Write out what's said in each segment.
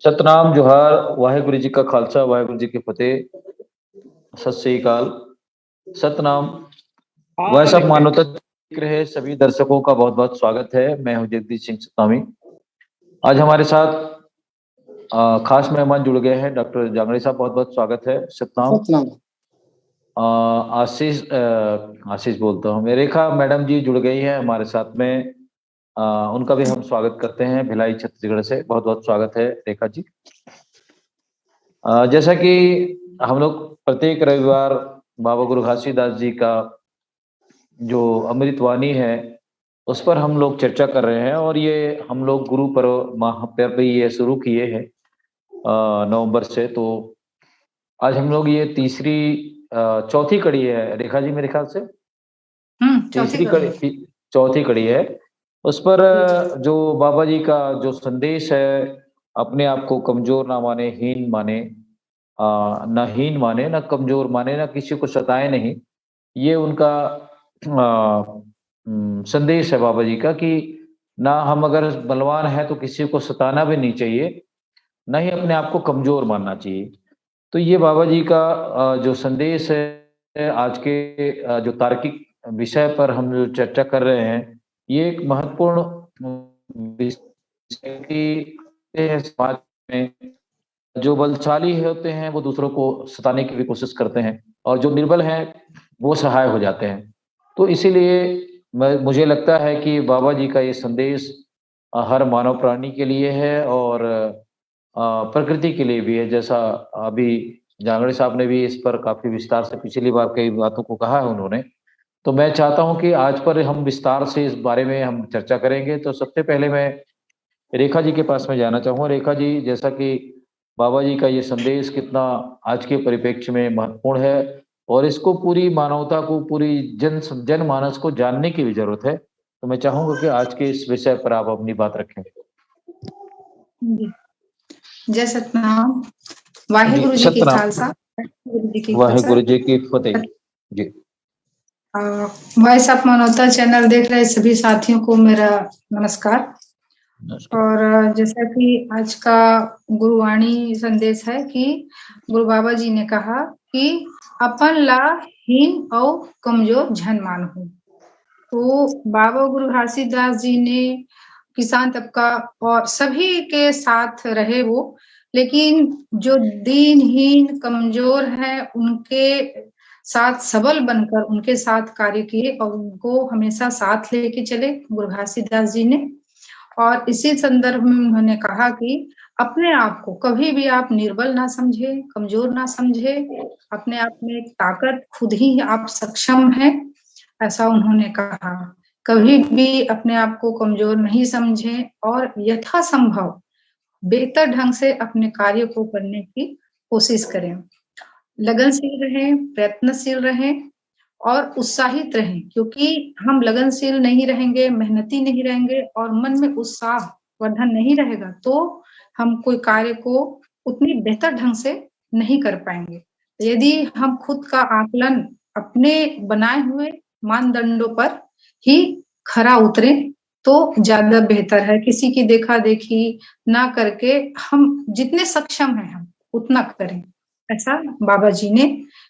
सतनाम जोहार, वाहेगुरु जी का खालसा, वाहेगुरु जी की फतेह, सत श्री अकाल, सतनाम। वह सब मानवता देख रहे सभी दर्शकों का बहुत बहुत स्वागत है। मैं हूं जगदीश सिंह सतनामी। आज हमारे साथ खास मेहमान जुड़ गए हैं, डॉक्टर जांगड़े साहब, बहुत बहुत स्वागत है। सतनाम। आशीष बोलता हूँ मैं। रेखा मैडम जी जुड़ गई है हमारे साथ में, उनका भी हम स्वागत करते हैं भिलाई छत्तीसगढ़ से। बहुत बहुत स्वागत है रेखा जी। जैसा कि हम लोग प्रत्येक रविवार बाबा गुरु घासीदास जी का जो अमृतवाणी है उस पर हम लोग चर्चा कर रहे हैं, और ये हम लोग गुरु पर्व माह पर ये शुरू किए हैं नवंबर से। तो आज हम लोग ये चौथी कड़ी है रेखा जी, मेरे ख्याल से चौथी कड़ी है। उस पर जो बाबा जी का जो संदेश है, अपने आप को कमजोर ना माने, हीन माने, ना हीन माने, ना कमजोर माने, ना किसी को सताए नहीं। ये उनका संदेश है बाबा जी का, कि ना हम अगर बलवान है तो किसी को सताना भी नहीं चाहिए, ना ही अपने आप को कमजोर मानना चाहिए। तो ये बाबा जी का जो संदेश है, आज के जो तार्किक विषय पर हम जो चर्चा कर रहे हैं, ये एक महत्वपूर्ण विषय की है। समाज में जो बलशाली होते हैं वो दूसरों को सताने की भी कोशिश करते हैं, और जो निर्बल हैं वो सहाय हो जाते हैं। तो इसीलिए मुझे लगता है कि बाबा जी का ये संदेश हर मानव प्राणी के लिए है, और प्रकृति के लिए भी है। जैसा अभी जांगड़े साहब ने भी इस पर काफी विस्तार से पिछली बार कई बातों को कहा है उन्होंने। तो मैं चाहता हूं कि आज पर हम विस्तार से इस बारे में हम चर्चा करेंगे। तो सबसे पहले मैं रेखा जी के पास में जाना चाहूंगा। रेखा जी, जैसा कि बाबा जी का ये संदेश कितना आज के परिप्रेक्ष्य में महत्वपूर्ण है, और इसको पूरी मानवता को, पूरी जनमानस को जानने की भी जरूरत है। तो मैं चाहूंगा कि आज के इस विषय पर आप अपनी बात रखें। जय सतनाम। वाहेगुरु जी की खालसा, वाहेगुरु जी की फतेह जी। वॉइस ऑफ मानवता चैनल देख रहे सभी साथियों को मेरा नमस्कार। और जैसा कि आज का गुरुवाणी संदेश है कि गुरु बाबा जी ने कहा कि अपन ला हीन और कमजोर झन मान हो। तो बाबा गुरु घासीदास जी ने किसान तबका और सभी के साथ रहे वो, लेकिन जो दीनहीन कमजोर है उनके साथ सबल बनकर उनके साथ कार्य किए, और उनको हमेशा साथ लेके चले गुरु घासीदास जी ने। और इसी संदर्भ में उन्होंने कहा कि अपने आप को कभी भी आप निर्बल ना समझे, कमजोर ना समझे। अपने आप में एक ताकत, खुद ही आप सक्षम है, ऐसा उन्होंने कहा। कभी भी अपने आप को कमजोर नहीं समझे, और यथासंभव बेहतर ढंग से अपने कार्य को करने की कोशिश करें। लगनशील रहें, प्रयत्नशील रहें और उत्साहित रहें, क्योंकि हम लगनशील नहीं रहेंगे, मेहनती नहीं रहेंगे और मन में उत्साह वर्धन नहीं रहेगा तो हम कोई कार्य को उतनी बेहतर ढंग से नहीं कर पाएंगे। यदि हम खुद का आकलन अपने बनाए हुए मानदंडों पर ही खरा उतरे तो ज्यादा बेहतर है। किसी की देखा देखी ना करके हम जितने सक्षम हैं हम उतना करें, ऐसा बाबा जी ने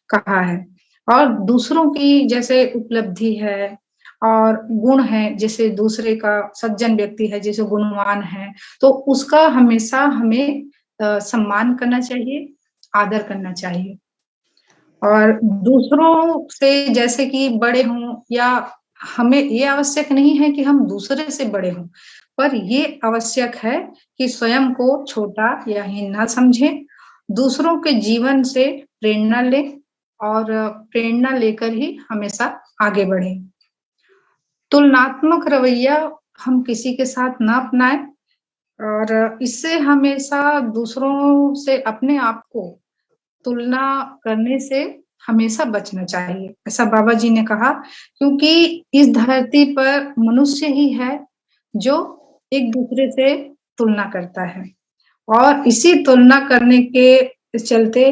कहा है। और दूसरों की जैसे उपलब्धि है और गुण है, जैसे दूसरे का सज्जन व्यक्ति है, जैसे गुणवान है, तो उसका हमेशा हमें सम्मान करना चाहिए, आदर करना चाहिए। और दूसरों से जैसे कि बड़े हों, या हमें ये आवश्यक नहीं है कि हम दूसरे से बड़े हों, पर ये आवश्यक है कि स्वयं को छोटा या हीन ना समझें, दूसरों के जीवन से प्रेरणा लें और प्रेरणा लेकर ही हमेशा आगे बढ़े। तुलनात्मक रवैया हम किसी के साथ ना अपनाएं, और इससे हमेशा दूसरों से अपने आप को तुलना करने से हमेशा बचना चाहिए, ऐसा बाबा जी ने कहा। क्योंकि इस धरती पर मनुष्य ही है जो एक दूसरे से तुलना करता है, और इसी तुलना करने के चलते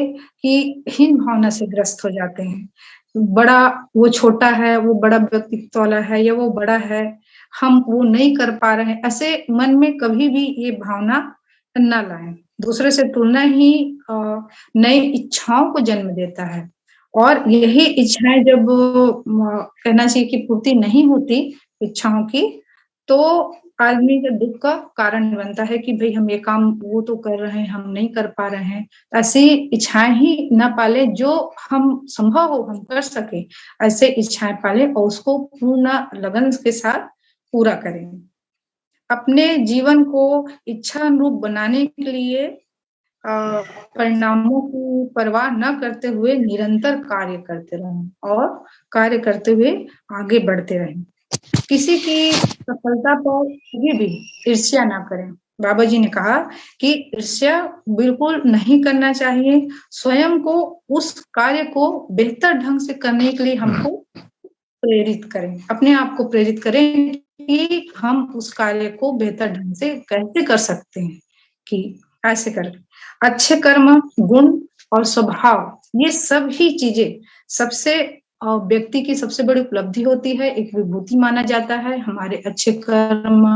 ही हीन भावना से ग्रस्त हो जाते हैं। बड़ा वो छोटा है, वो बड़ा व्यक्तित्व वाला है, या वो बड़ा है, हम वो नहीं कर पा रहे हैं, ऐसे मन में कभी भी ये भावना न लाएं। दूसरे से तुलना ही नई इच्छाओं को जन्म देता है और यही इच्छाएं जब कहना चाहिए कि पूर्ति नहीं होती इच्छाओं की, तो आदमी का दुख का कारण बनता है कि भाई हम ये काम वो तो कर रहे हैं, हम नहीं कर पा रहे हैं। ऐसी इच्छाएं ही ना पाले जो हम संभव हो हम कर सके, ऐसे इच्छाएं पाले और उसको पूर्ण लगन के साथ पूरा करें। अपने जीवन को इच्छा अनुरूप बनाने के लिए परिणामों की परवाह न करते हुए निरंतर कार्य करते रहें और कार्य करते हुए आगे बढ़ते रहें। किसी की सफलता पर कभी भी ईर्ष्या ना करें। बाबा जी ने कहा कि ईर्ष्या बिल्कुल नहीं करना चाहिए। स्वयं को उस कार्य को बेहतर ढंग से करने के लिए हमको प्रेरित करें, अपने आप को प्रेरित करें कि हम उस कार्य को बेहतर ढंग से कैसे कर सकते हैं, कि ऐसे करें। अच्छे कर्म, गुण और स्वभाव, ये सब ही चीजें सबसे व्यक्ति की सबसे बड़ी उपलब्धि होती है, एक विभूति माना जाता है। हमारे अच्छे कर्म,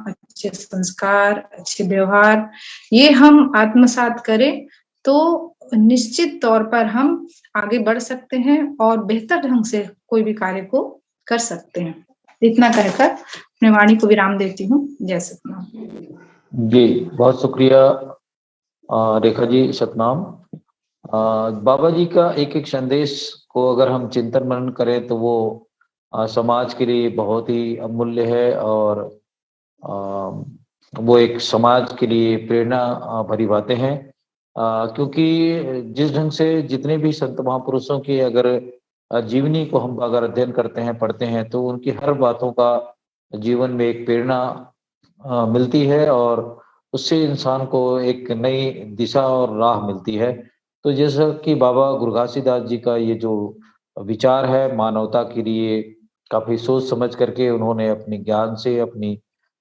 अच्छे संस्कार, अच्छे व्यवहार, ये हम आत्मसात करें तो निश्चित तौर पर हम आगे बढ़ सकते हैं और बेहतर ढंग से कोई भी कार्य को कर सकते हैं। इतना कहकर अपने वाणी को विराम देती हूँ। जय सतनाम। जी, बहुत शुक्रिया रेखा जी, सतनाम। बाबा जी का एक एक संदेश को अगर हम चिंतन मनन करें तो वो समाज के लिए बहुत ही अमूल्य है और वो एक समाज के लिए प्रेरणा भरी बातें हैं। क्योंकि जिस ढंग से जितने भी संत महापुरुषों की अगर जीवनी को हम अगर अध्ययन करते हैं, पढ़ते हैं, तो उनकी हर बातों का जीवन में एक प्रेरणा मिलती है और उससे इंसान को एक नई दिशा और राह मिलती है। तो जैसा कि बाबा गुरु घासीदास जी का ये जो विचार है मानवता के लिए, काफ़ी सोच समझ करके उन्होंने अपने ज्ञान से, अपनी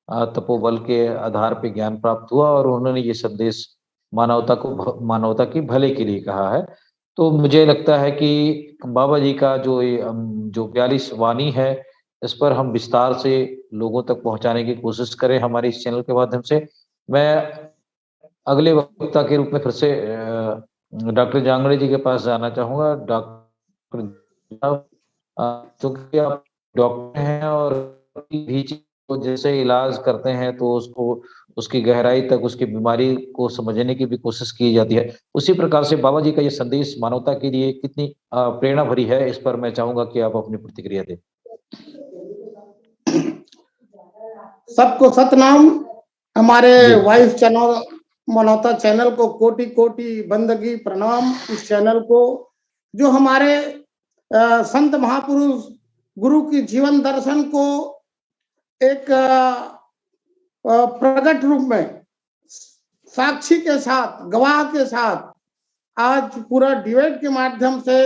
तपोबल के आधार पे ज्ञान प्राप्त हुआ और उन्होंने ये संदेश मानवता की भले के लिए कहा है। तो मुझे लगता है कि बाबा जी का जो ये जो 42 वाणी है, इस पर हम विस्तार से लोगों तक पहुँचाने की कोशिश करें हमारे इस चैनल के माध्यम से। मैं अगले वक्ता के रूप में फिर से डॉक्टर जांगड़े जी के पास जाना चाहूँगा। डॉक्टर साहब, चूँकि आप डॉक्टर हैं और भी चीज़ को जैसे इलाज करते हैं तो उसको उसकी गहराई तक उसकी बीमारी को समझने की भी कोशिश की जाती है। उसी प्रकार से बाबा जी का ये संदेश मानवता के लिए कितनी प्रेरणा भरी है, इस पर मैं चाहूँगा कि आप अपनी प्रतिक्रिया दें। सबको सतनाम। हमारे वॉइस चैनल मानवता चैनल को कोटि कोटि बंदगी प्रणाम। इस चैनल को जो हमारे संत महापुरुष गुरु की जीवन दर्शन को एक प्रकट रूप में साक्षी के साथ, गवाह के साथ आज पूरा डिबेट के माध्यम से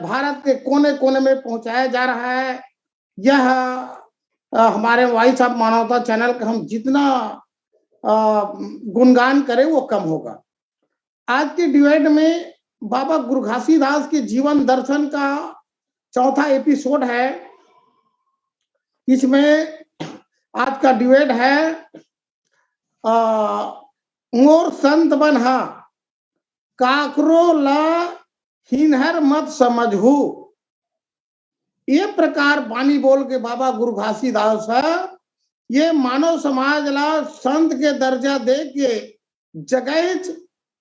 भारत के कोने कोने में पहुंचाया जा रहा है। यह हमारे वॉइस ऑफ मानवता चैनल का हम जितना गुणगान करें वो कम होगा। आज के डिबेट में बाबा गुरु घासीदास के जीवन दर्शन का चौथा एपिसोड है। इसमें आज का डिबेट है मोर संत बनहा काकरो ला हिनहर मत समझहू। ये प्रकार बानी बोल के बाबा गुरु घासीदास है ये मानव समाज ला संत के दर्जा दे के जगह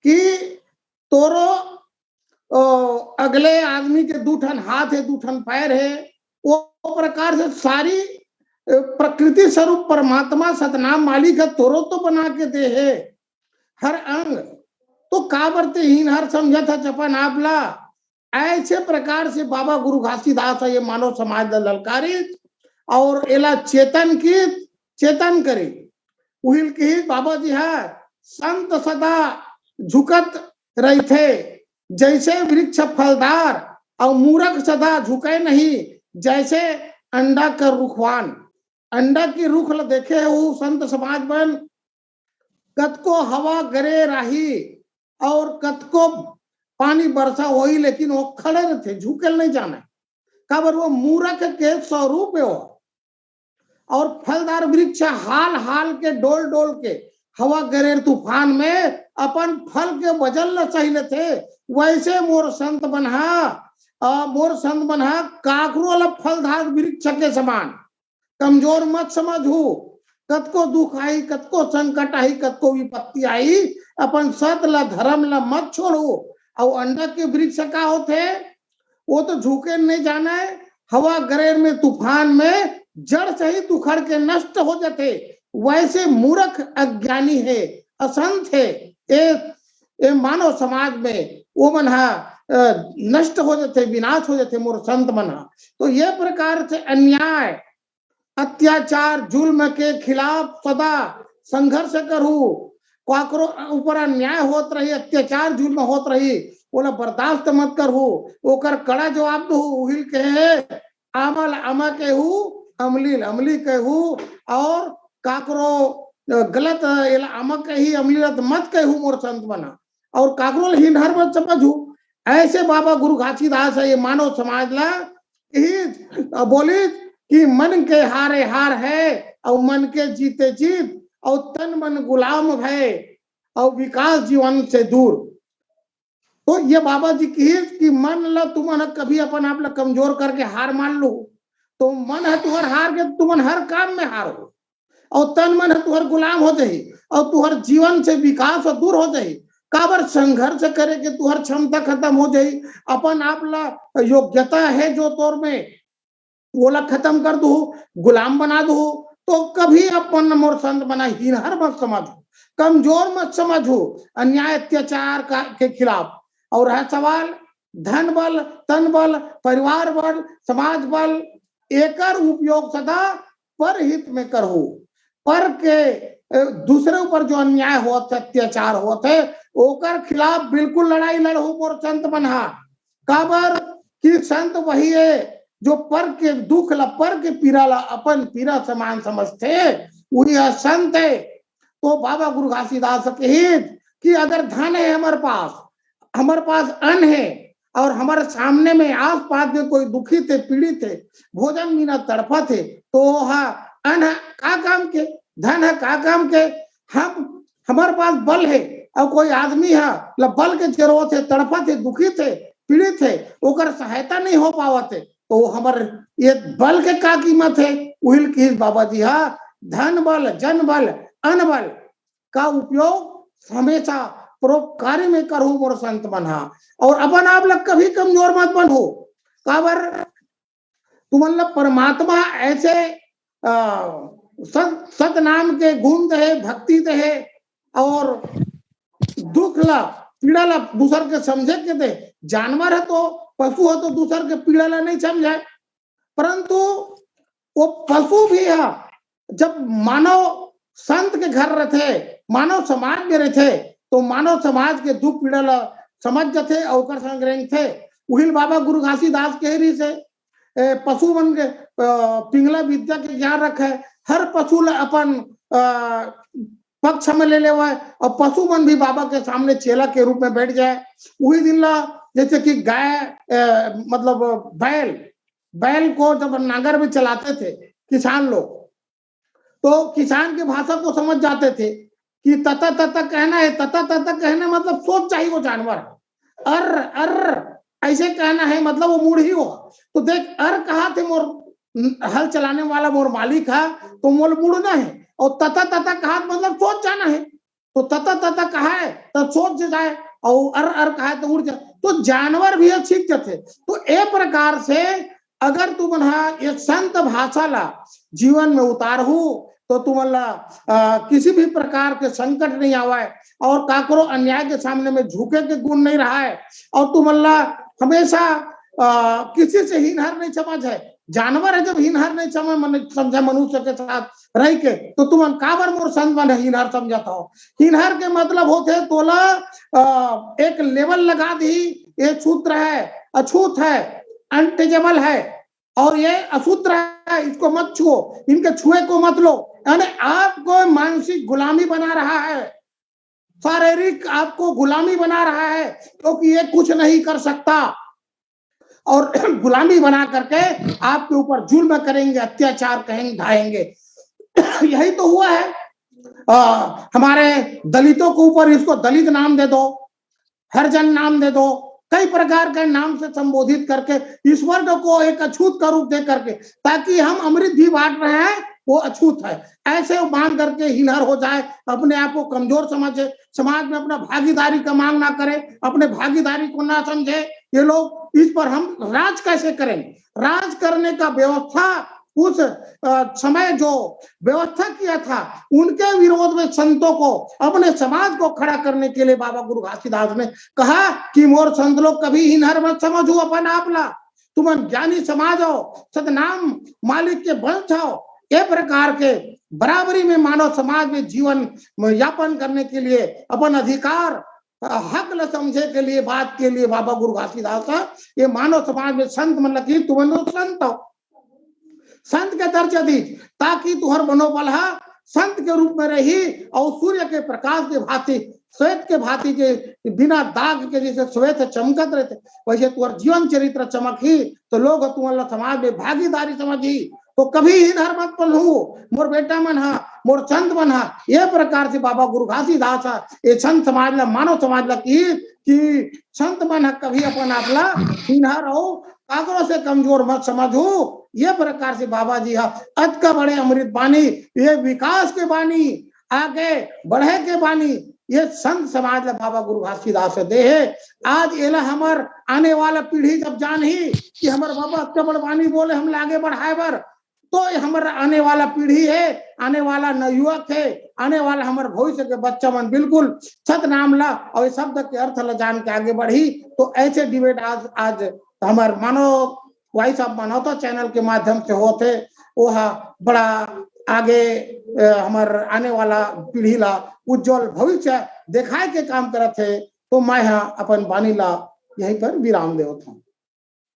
की तोरो अगले आदमी के दूठन हाथ है, दूठन पैर है, वो प्रकार से सारी प्रकृति स्वरूप परमात्मा सतनाम मालिक है, तोरो तो बना के दे है हर अंग। तो का बरते हीन हर समझा था चपन आपला। ऐसे प्रकार से बाबा गुरु घासीदास ये मानव समाज ललकारित और एला चेतन करे उहिल के बाबा जी है संत सदा झुकत रही थे जैसे वृक्ष फलदार और मूर्ख सदा झुके नहीं जैसे अंडा का रुखवान। अंडा की रुख देखे वो संत समाज बन कतको हवा गरे राही और कतको पानी बरसा वही, लेकिन वो खड़े न थे, झुकेल नहीं जाना काबर वो मूर्ख के स्वरूप है वो। और फलदार वृक्ष हाल हाल के डोल डोल के हवा गरेर तूफान में अपन फल के वजन ल सही थे, वैसे मोर संत बन्हा काकरो ल फलदार वृक्ष के समान। कमजोर मत समझू, कतको दुख आई, कतको संकट आई, कतको विपत्ति आई, अपन सत ल धर्म ल मत छोड़ू। और अंडा के वृक्ष का होते, वो तो झुके नहीं जाना है, हवा गरेर में तूफान में जड़ से ही उखड़ के नष्ट हो जाते। वैसे मूर्ख अज्ञानी है, असंत है, ये मानव समाज में वो मना नष्ट हो जाते, विनाश हो जाते मोर संत मना। तो ये प्रकार से अन्याय अत्याचार जुल्म के खिलाफ सदा संघर्ष करू। काकरो ऊपर अन्याय होत रही, अत्याचार जुल्म होत रही, बोला बर्दाश्त मत करू, ओकर कड़ा जवाब दू। उहिल कहे आमल अमा कहू, अमलील अमली कहू, और काकरो गलत अमा कही, अमलीलत मत कहू मोर संत बना। और काकरो हिनहर मत समझू। ऐसे बाबा गुरु घासीदास है ये मानव समाज ला बोली कि मन के हारे हार है, और मन के जीते जीत, और तन मन गुलाम है, और विकास जीवन से दूर। तो ये बाबा जी की कि मन ला तुमन कभी अपन आप ला कमजोर करके हार मान लो, तो मन है तुहर हार के तुमन हर काम में हार हो, और तन मन है तुहर गुलाम हो जाही, और तुहर जीवन से विकास और दूर हो जाही। काबर संघर्ष करे के तुहर क्षमता खत्म हो जाही, अपन आप ला योग्यता है जो तौर में बोला खत्म कर दू, गुलाम बना दू। तो कभी अपन मोर संत बना हिनहर मत समझो, कमजोर मत समझो अन्याय अत्याचार के खिलाफ। और है सवाल धन बल, तन बल, परिवार बल, समाज बल, एकर उपयोग सदा पर हित में करो। पर के दूसरे ऊपर जो अन्याय होता है, अत्याचार होता है, ओकर खिलाफ बिल्कुल लड़ाई लड़ो मोर संत बना। काबर कि संत वही है जो पर के दुख ला, पर के पीड़ा ला अपन पीड़ा समान समझते, वही संत है। तो बाबा गुरु घासीदास कहे कि अगर धन है हमारे पास अन्न है, और हमारे सामने में आस पास में कोई दुखी थे, पीड़ित थे, भोजन बिना तड़पा थे, तो अन्न का काम के, धन है का काम के। हम हमारे पास बल है, और कोई आदमी है बल के जरूरत है, तड़पा थे, दुखी थे, पीड़ित थे, ओकर सहायता नहीं हो पावते, तो हमारे ये बल के का कीमत है। उहिल की बाबा जी धन बल, जन बल, अन्न बल का उपयोग हमेशा परोपकारी में करो मोर संत बना। और अपन आप लोग कभी कमजोर मत बनो। काबर तुम परमात्मा ऐसे सत नाम के गुण दे, भक्ति दे, और दुख ला पीड़ा ला दूसर के समझे के दे। जानवर है तो, पशु है तो दूसर के पीड़ा ला नहीं समझे, परंतु वो पशु भी है। जब मानव संत के घर रहते, मानव समाज में रहते, तो मानव समाज के दुख पीड़ा ला समझ जाते और संग थे। उहिल बाबा गुरु घासीदास के ही से पशु मन के पिंगला विद्या के ज्ञान रखे, हर पशु ला अपन पक्ष में ले लेवा, और पशु मन भी बाबा के सामने चेला के रूप में बैठ जाए। वही दिन ला जैसे कि गाय मतलब बैल को जब नांगर में चलाते थे किसान लोग, तो किसान की भाषा को समझ जाते थे कि तता तता कहना है। तता तता कहना मतलब सोच चाहिए वो जानवर, अर ऐसे कहना है मतलब वो मूड ही हो। तो देख अर कहा थे मोर हल चलाने वाला मोर मालिक है, तो मोर मुड़ना है। और तता तता कहा मतलब सोच जाना है, तो तता तता कहा है तो सोच जाए, और अर कहा है तो उड़ जाए। तो जानवर भी सीख जाते। तो एक प्रकार से अगर तुम ये संत भाषा ला जीवन में उतारू, तो तुमला किसी भी प्रकार के संकट नहीं आवा है, और काकरो अन्याय के सामने में झुके के गुण नहीं रहा है, और तुमला हमेशा किसी से हिनहर नहीं समझ है। जानवर है जब हिनहर नहीं समझा मनुष्य के साथ रह के, तो तुम काबर मोर संत बन हिनहर समझाता हो। हिनहर के मतलब होते तोला एक लेवल लगा दी, ये सूत्र है, अछूत है, अनटचेबल है, और ये अशुद्ध है, इसको मत छुओ, इनके छुए को मत लो। यानी आपको मानसिक गुलामी बना रहा है, शारीरिक आपको गुलामी बना रहा है, क्योंकि ये कुछ नहीं कर सकता, और गुलामी बना करके आपके ऊपर जुल्म करेंगे, अत्याचार कहेंगे, ढाएंगे। यही तो हुआ है। हमारे दलितों के ऊपर इसको दलित नाम दे दो, हरिजन नाम दे दो, कई प्रकार के नाम से संबोधित करके इस वर्ग को एक अछूत का रूप दे करके, ताकि हम अमृत भी बांट रहे हैं वो अछूत है, ऐसे मान करके हिनहर हो जाए, अपने आप को कमजोर समझे, समाज में अपना भागीदारी का मांग ना करे, अपने भागीदारी को ना समझे ये लोग। इस पर हम राज कैसे करें? राज करने का व्यवस्था उस समय जो व्यवस्था किया था उनके विरोध में संतों को, अपने समाज को खड़ा करने के लिए बाबा गुरु घासीदास ने कहा कि मोर संत लोग कभी हिनहर मत समझो अपन आपला, तुम ज्ञानी समाज हो, सतनाम मालिक के वंश हो। ये प्रकार के बराबरी में मानव समाज में जीवन यापन करने के लिए, अपन अधिकार हक न समझे के लिए, बात के लिए बाबा गुरु घासीदास का ये मानव समाज में संत मतलब कि तुम संत हो, संत के दर्जा दी, ताकि तुहर मनोबल संत के रूप में रही और सूर्य के प्रकाश के भांति, श्वेत के भांति के बिना दाग के जैसे श्वेत चमकत रहते, वैसे तुहर जीवन चरित्र चमक ही तो लोग तुम्हारा समाज में भागीदारी समझी, तो कभी हिनहर मत पलू, मोर बेटा मन हा, मोर संत मन हा। ये प्रकार से बाबा गुरु घासीदास ये संत समाज ला, मानव समाज ला कि संत मन हा कभी अपन आपला हिनहर हो, कागरों से कमजोर मत समझो। ये प्रकार से बाबा जी अत का बड़े अमृत बानी, ये विकास के बानी, आगे बढ़े के बानी, ये संत समाज ला बाबा गुरु घासीदास दे है। आज एला हमार आने वाला पीढ़ी जब जान ही कि हमारे बाबा अत का बड़ बानी बोले हम आगे बढ़ाए बर, तो हमारा आने वाला पीढ़ी है, आने वाला नवयुवक है, आने वाला हमारे भविष्य के बच्चा मन बिल्कुल सत नाम ला और शब्द के अर्थ ला जान के आगे बढ़ी। तो ऐसे डिबेट आज हमारे मानव वॉइस ऑफ मानवता चैनल के माध्यम से होते, वो बड़ा आगे हमारे आने वाला पीढ़ी ला उज्जवल भविष्य दिखाए के काम करते है। तो मैं अपन बानी ला यहीं पर विराम देता हूँ।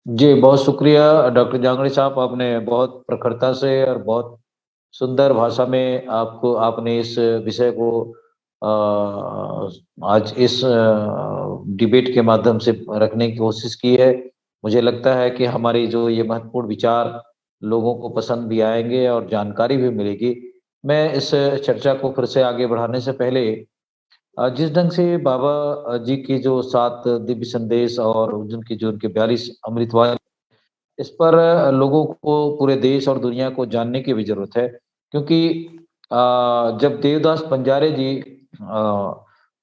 जी बहुत शुक्रिया डॉक्टर जांगड़े साहब, आपने बहुत प्रखरता से और बहुत सुंदर भाषा में आपने इस विषय को आज इस डिबेट के माध्यम से रखने की कोशिश की है। मुझे लगता है कि हमारी जो ये महत्वपूर्ण विचार लोगों को पसंद भी आएंगे और जानकारी भी मिलेगी। मैं इस चर्चा को फिर से आगे बढ़ाने से पहले जिस ढंग से बाबा जी की जो 7 दिव्य संदेश और उनकी जो उनके 42 अमृतवाणी, इस पर लोगों को पूरे देश और दुनिया को जानने की भी जरूरत है। क्योंकि जब देवदास बंजारे जी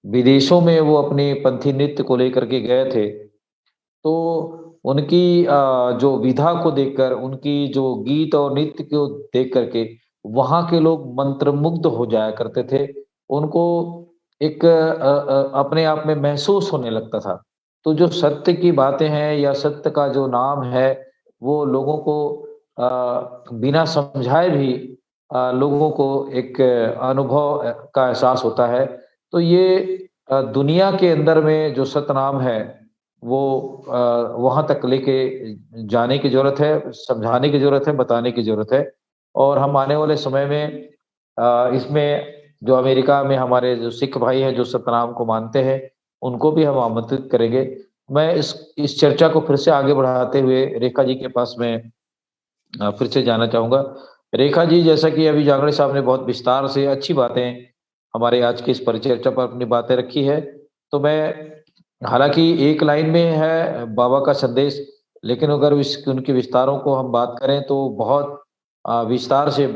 विदेशों में वो अपनी पंथी नृत्य को लेकर के गए थे, तो उनकी जो विधा को देखकर, उनकी जो गीत और नृत्य को देख करके वहाँ के लोग मंत्रमुग्ध हो जाया करते थे। उनको एक अपने आप में महसूस होने लगता था। तो जो सत्य की बातें हैं या सत्य का जो नाम है, वो लोगों को बिना समझाए भी लोगों को एक अनुभव का एहसास होता है। तो ये दुनिया के अंदर में जो सतनाम है वो वहाँ तक लेके जाने की जरूरत है, समझाने की जरूरत है, बताने की जरूरत है। और हम आने वाले समय में इसमें जो अमेरिका में हमारे जो सिख भाई हैं जो सतनाम को मानते हैं, उनको भी हम आमंत्रित करेंगे। मैं इस चर्चा को फिर से आगे बढ़ाते हुए रेखा जी के पास में फिर से जाना चाहूंगा। रेखा जी, जैसा कि अभी जांगड़े साहब ने बहुत विस्तार से अच्छी बातें हमारे आज की इस परिचर्चा पर अपनी बातें रखी है, तो मैं, हालांकि एक लाइन में है बाबा का संदेश, लेकिन अगर उनके विस्तारों को हम बात करें तो बहुत विस्तार से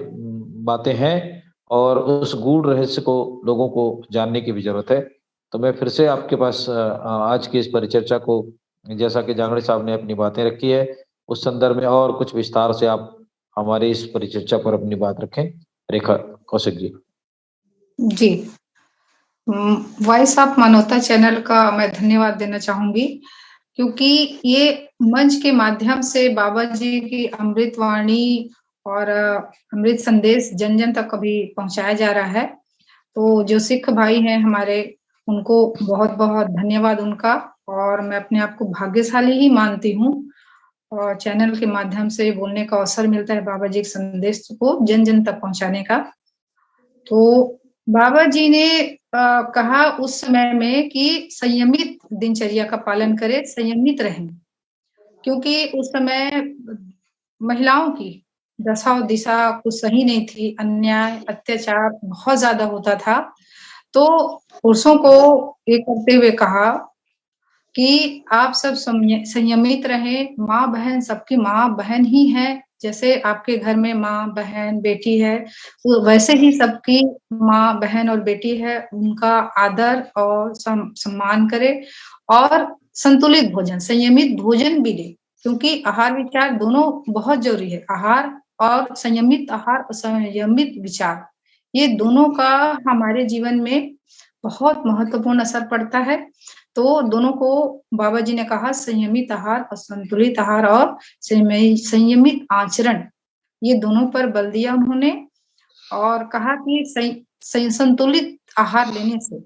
बातें हैं और उस गूढ़ रहस्य को लोगों को जानने की भी जरूरत है। तो मैं फिर से आपके पास आज की इस परिचर्चा को, जैसा कि जांगड़े साहब ने अपनी बातें रखी है, उस संदर्भ में और कुछ विस्तार से आप हमारे इस परिचर्चा पर अपनी बात रखें। रेखा कौशिक जी। जी, वॉइस ऑफ मानवता चैनल का मैं धन्यवाद देना चाहूंगी, क्योंकि ये मंच के माध्यम से बाबा जी की अमृत वाणी और अमृत संदेश जन जन तक अभी पहुंचाया जा रहा है। तो जो सिख भाई हैं हमारे, उनको बहुत बहुत धन्यवाद उनका, और मैं अपने आप को भाग्यशाली ही मानती हूँ और चैनल के माध्यम से बोलने का अवसर मिलता है बाबा जी के संदेश को जन जन तक पहुंचाने का। तो बाबा जी ने कहा उस समय में कि संयमित दिनचर्या का पालन करें, संयमित रहें, क्योंकि उस समय महिलाओं की दशा और दिशा कुछ सही नहीं थी, अन्याय अत्याचार बहुत ज्यादा होता था। तो पुरुषों को ये करते हुए कहा कि आप सब संयमित रहें, माँ बहन सबकी माँ बहन ही है, जैसे आपके घर में माँ बहन बेटी है वैसे ही सबकी माँ बहन और बेटी है, उनका आदर और सम्मान करे और संतुलित भोजन संयमित भोजन भी दे, क्योंकि आहार विचार दोनों बहुत जरूरी है। आहार और संयमित आहार और संयमित विचार, ये दोनों का हमारे जीवन में बहुत महत्वपूर्ण असर पड़ता है। तो दोनों को बाबा जी ने कहा संयमित आहार और संतुलित आहार और संयमित आचरण, ये दोनों पर बल दिया उन्होंने और कहा कि संतुलित आहार लेने से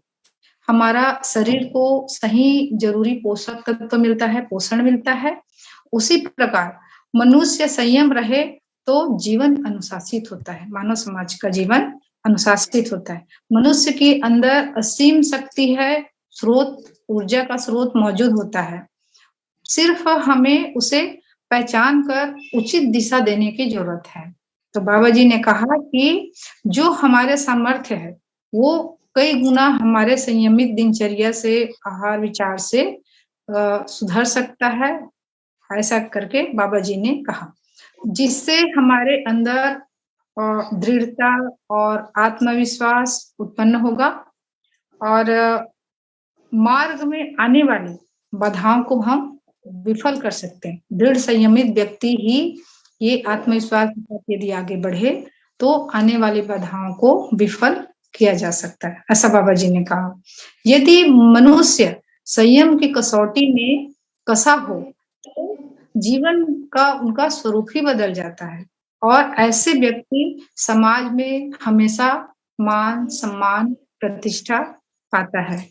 हमारा शरीर को सही जरूरी पोषक तत्व मिलता है, पोषण मिलता है। उसी प्रकार मनुष्य संयम रहे तो जीवन अनुशासित होता है, मानव समाज का जीवन अनुशासित होता है। मनुष्य के अंदर असीम शक्ति है, स्रोत ऊर्जा का स्रोत मौजूद होता है, सिर्फ हमें उसे पहचान कर उचित दिशा देने की जरूरत है। तो बाबा जी ने कहा कि जो हमारे सामर्थ्य है वो कई गुना हमारे संयमित दिनचर्या से, आहार विचार से सुधर सकता है, ऐसा करके बाबा जी ने कहा, जिससे हमारे अंदर दृढ़ता और आत्मविश्वास उत्पन्न होगा और मार्ग में आने वाली बाधाओं को हम विफल कर सकते हैं। दृढ़ संयमित व्यक्ति ही ये आत्मविश्वास यदि आगे बढ़े तो आने वाली बाधाओं को विफल किया जा सकता है, ऐसा बाबा जी ने कहा। यदि मनुष्य संयम की कसौटी में कसा हो तो जीवन का उनका स्वरूप ही बदल जाता है और ऐसे व्यक्ति समाज में हमेशा मान सम्मान प्रतिष्ठा पाता है।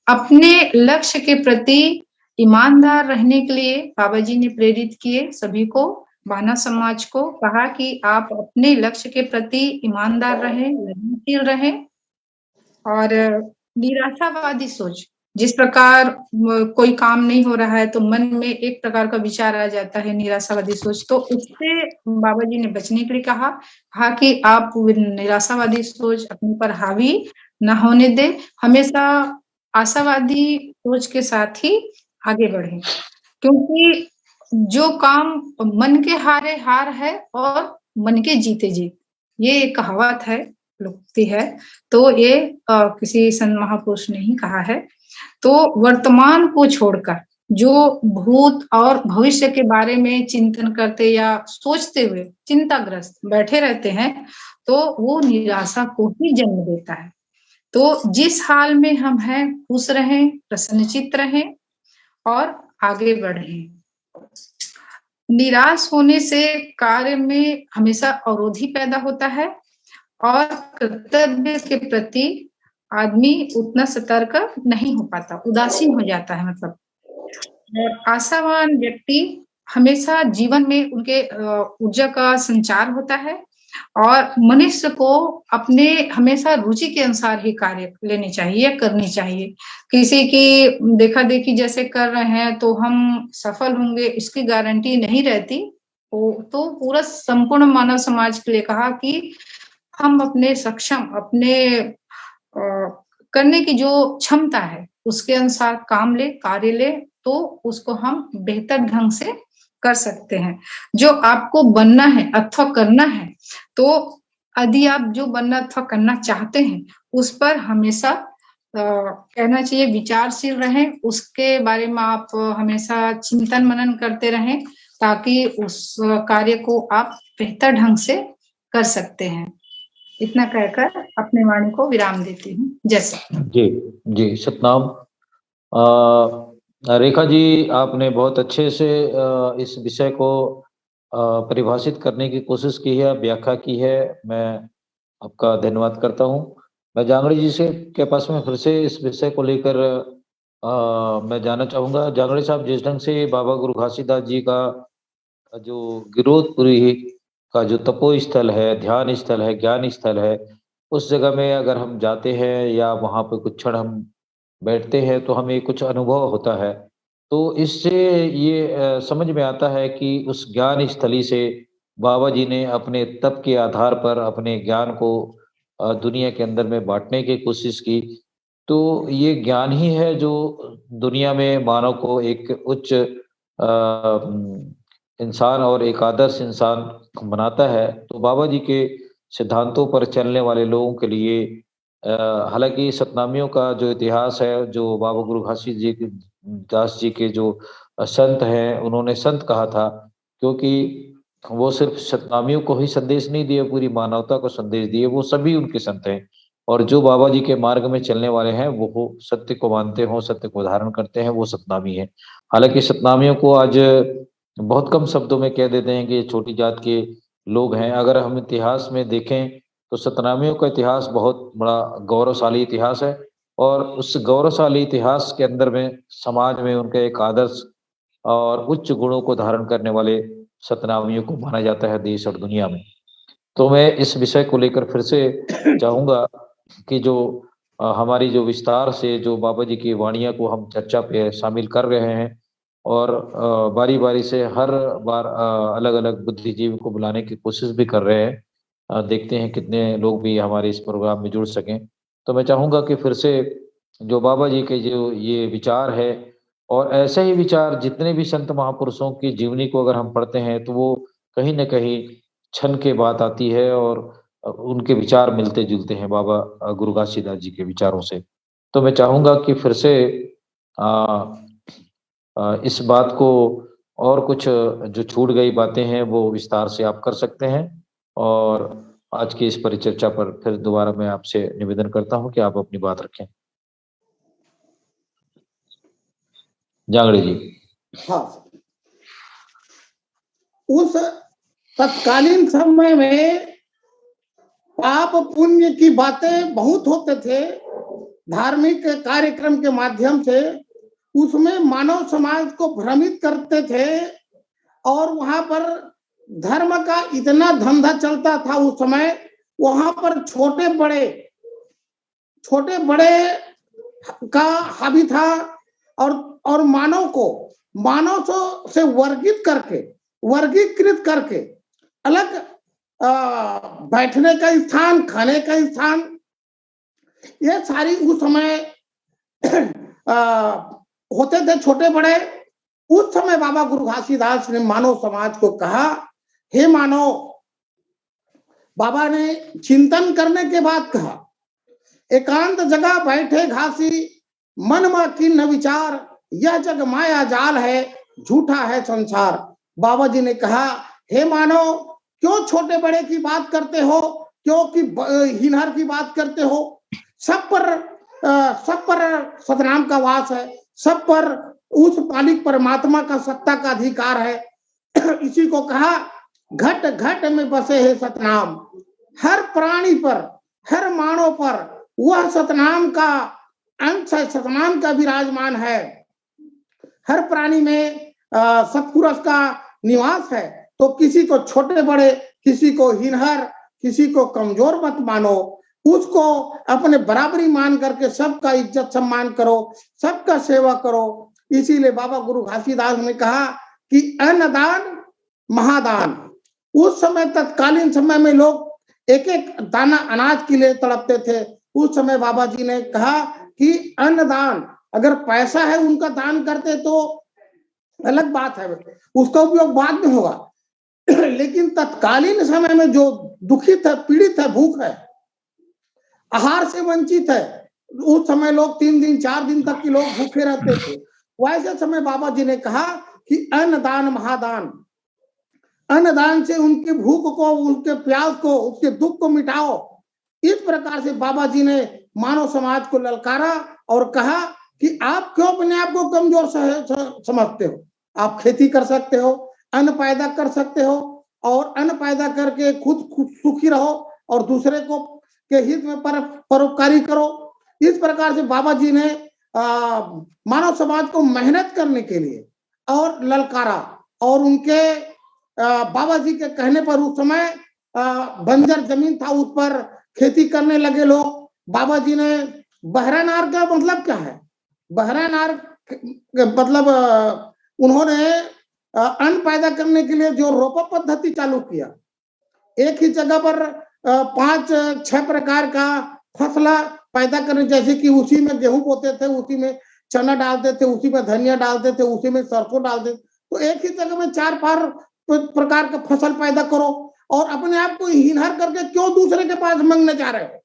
अपने लक्ष्य के प्रति ईमानदार रहने के लिए बाबा जी ने प्रेरित किए सभी को, मानव समाज को कहा कि आप अपने लक्ष्य के प्रति ईमानदार रहें, लगनशील रहें और निराशावादी सोच, जिस प्रकार कोई काम नहीं हो रहा है तो मन में एक प्रकार का विचार आ जाता है निराशावादी सोच, तो उससे बाबा जी ने बचने के लिए कहा कि आप निराशावादी सोच अपने पर हावी न होने दे, हमेशा आशावादी सोच के साथ ही आगे बढ़े, क्योंकि जो काम मन के हारे हार है और मन के जीते जीत, ये एक कहावत है, लोकोक्ति है। तो ये किसी संत महापुरुष ने ही कहा है। तो वर्तमान को छोड़कर जो भूत और भविष्य के बारे में चिंतन करते या सोचते हुए चिंताग्रस्त बैठे रहते हैं तो वो निराशा को ही जन्म देता है। तो जिस हाल में हम हैं खुश रहें, प्रसन्नचित्त रहें और आगे बढ़ें। निराश होने से कार्य में हमेशा अवरोध ही पैदा होता है और कर्तव्य के प्रति आदमी उतना सतर्क नहीं हो पाता, उदासीन हो जाता है मतलब। और आशावान व्यक्ति हमेशा जीवन में उनके ऊर्जा का संचार होता है और मनुष्य को अपने हमेशा रुचि के अनुसार ही कार्य लेने चाहिए, करनी चाहिए। किसी की देखा देखी जैसे कर रहे हैं तो हम सफल होंगे इसकी गारंटी नहीं रहती। तो पूरा संपूर्ण मानव समाज के लिए कहा कि हम अपने सक्षम, अपने करने की जो क्षमता है उसके अनुसार काम ले, कार्य ले, तो उसको हम बेहतर ढंग से कर सकते हैं। जो आपको बनना है अथवा करना है, तो यदि आप जो बनना अथवा करना चाहते हैं उस पर हमेशा कहना चाहिए विचारशील रहें, उसके बारे में आप हमेशा चिंतन मनन करते रहें ताकि उस कार्य को आप बेहतर ढंग से कर सकते हैं। इतना कहकर अपने वाणी को विराम देती हूँ। जैसे जी सतनाम। रेखा जी, आपने बहुत अच्छे से इस विषय को परिभाषित करने की कोशिश की है, व्याख्या की है, मैं आपका धन्यवाद करता हूँ। मैं जांगड़ी जी से के पास में फिर से इस विषय को लेकर मैं जानना चाहूँगा। जांगड़ी साहब, जिस ढंग से बाबा गुरु घासीदास जी का जो गिरोधपुरी का जो तपो स्थल है, ध्यान स्थल है, ज्ञान स्थल है, उस जगह में अगर हम जाते हैं या वहाँ पे कुछ क्षण हम बैठते हैं तो हमें कुछ अनुभव होता है। तो इससे ये समझ में आता है कि उस ज्ञान स्थली से बाबा जी ने अपने तप के आधार पर अपने ज्ञान को दुनिया के अंदर में बाँटने की कोशिश की। तो ये ज्ञान ही है जो दुनिया में मानव को एक उच्च इंसान और एक आदर्श इंसान बनाता है। तो बाबा जी के सिद्धांतों पर चलने वाले लोगों के लिए हालाँकि सतनामियों का जो इतिहास है, जो बाबा गुरु घासीदास जी के जो संत हैं, उन्होंने संत कहा था क्योंकि वो सिर्फ़ सतनामियों को ही संदेश नहीं दिए, पूरी मानवता को संदेश दिए, वो सभी उनके संत हैं। और जो बाबा जी के मार्ग में चलने वाले हैं, वो सत्य को मानते हों, सत्य को धारण करते हैं, वो सतनामी हैं। हालाँकि सतनामियों को आज बहुत कम शब्दों में कह देते हैं कि ये छोटी जात के लोग हैं। अगर हम इतिहास में देखें, तो सतनामियों का इतिहास बहुत बड़ा गौरवशाली इतिहास है और उस गौरवशाली इतिहास के अंदर में समाज में उनका एक आदर्श और उच्च गुणों को धारण करने वाले सतनामियों को माना जाता है देश और दुनिया में। तो मैं इस विषय को लेकर फिर से चाहूँगा कि जो हमारी जो विस्तार से जो बाबा जी की वाणियाँ को हम चर्चा पे शामिल कर रहे हैं और बारी-बारी से हर बार अलग-अलग बुद्धिजीवी को बुलाने की कोशिश भी कर रहे हैं। देखते हैं कितने लोग भी हमारे इस प्रोग्राम में जुड़ सकें। तो मैं चाहूँगा कि फिर से जो बाबा जी के जो ये विचार है और ऐसे ही विचार जितने भी संत महापुरुषों की जीवनी को अगर हम पढ़ते हैं, तो वो कहीं न कहीं क्षण के बात आती है और उनके विचार मिलते-जुलते हैं बाबा गुरु घासीदास जी के विचारों से। तो मैं चाहूँगा कि फिर से अ इस बात को और कुछ जो छूट गई बातें हैं, वो विस्तार से आप कर सकते हैं और आज की इस परिचर्चा पर फिर दोबारा मैं आपसे निवेदन करता हूँ कि आप अपनी बात रखें। जांगड़े जी। हाँ, उस तत्कालीन समय में पाप पुण्य की बातें बहुत होते थे। धार्मिक कार्यक्रम के माध्यम से उसमें मानव समाज को भ्रमित करते थे और वहां पर धर्म का इतना धंधा चलता था उस समय। वहां पर छोटे बड़े का हावी था और मानव से वर्गीकृत करके अलग बैठने का स्थान, खाने का स्थान, ये सारी उस समय होते थे छोटे बड़े। उस समय बाबा गुरु घासीदास ने मानव समाज को कहा, हे मानव, बाबा ने चिंतन करने के बाद कहा, एकांत जगह बैठे घासी, मन में किन्न विचार, यह जग माया जाल है, झूठा है संसार। बाबा जी ने कहा, हे मानव, क्यों छोटे बड़े की बात करते हो, क्योंकि हिनहर की बात करते हो। सब पर सतनाम का वास है, सब पर उस पालिक परमात्मा का सत्ता का अधिकार है। इसी को कहा, घट घट में बसे है सतनाम, हर प्राणी पर, हर मानव पर वह सतनाम का अंश है, सतनाम का विराजमान है। हर प्राणी में सत्पुरुष का निवास है। तो किसी को छोटे बड़े, किसी को हिनहर, किसी को कमजोर मत मानो, उसको अपने बराबरी मान करके सबका इज्जत सम्मान करो, सबका सेवा करो। इसीलिए बाबा गुरु घासीदास ने कहा कि अन्नदान महादान। उस समय तत्कालीन समय में लोग एक एक दाना अनाज के लिए तड़पते थे। उस समय बाबा जी ने कहा कि अन्नदान, अगर पैसा है उनका दान करते तो अलग बात है, उसका उपयोग बाद में होगा। लेकिन तत्कालीन समय में जो दुखित है, पीड़ित है, भूख है, आहार से वंचित है, उस समय लोग 3 दिन 4 दिन तक के लोग भूखे रहते थे। वैसे समय बाबा जी ने कहा कि अन्नदान महादान, अन्नदान से उनकी भूख को, उनके प्यास को, उसके दुख को मिटाओ। इस प्रकार से बाबा जी ने मानव समाज को ललकारा और कहा कि आप क्यों अपने आप को कमजोर समझते हो। आप खेती कर सकते हो, अन्न पैदा कर सकते हो और अन्न पैदा करके खुद सुखी रहो और दूसरे को के हित में परोपकारी करो। इस प्रकार से बाबा जी ने मानव समाज को मेहनत करने के लिए और ललकारा। और उनके बाबा जी के कहने पर उस समय बंजर जमीन था, उस पर खेती करने लगे लोग। बाबा जी ने बहरानार का मतलब क्या है? बहरानार मतलब उन्होंने अन्न पैदा करने के लिए जो रोपा पद्धति चालू किया, एक ही जगह पर 5-6 प्रकार का फसल पैदा करने, जैसे कि उसी में गेहूं बोते थे, उसी में चना डालते थे, उसी में धनिया डालते थे, उसी में सरसों डालते थे, तो एक ही जगह में 4-5 प्रकार का फसल पैदा करो और अपने आप को हिनहर करके क्यों दूसरे के पास मांगने जा रहे हो?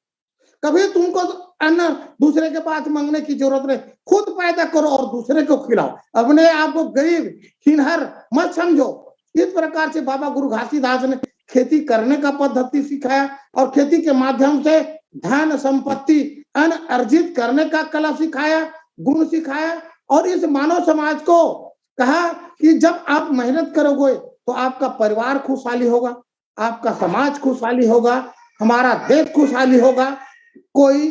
कभी तुमको अन्न दूसरे के पास मांगने की जरूरत नहीं, खुद पैदा करो और दूसरे को खिलाओ, अपने आप को गरीब हिनहर मत समझो। इस प्रकार से बाबा गुरु घासीदास ने खेती करने का पद्धति सिखाया और खेती के माध्यम से धन संपत्ति अन्न अर्जित करने का कला सिखाया, गुण सिखाया और इस मानव समाज को कहा कि जब आप मेहनत करोगे तो आपका परिवार खुशहाली होगा, आपका समाज खुशहाली होगा, हमारा देश खुशहाली होगा, कोई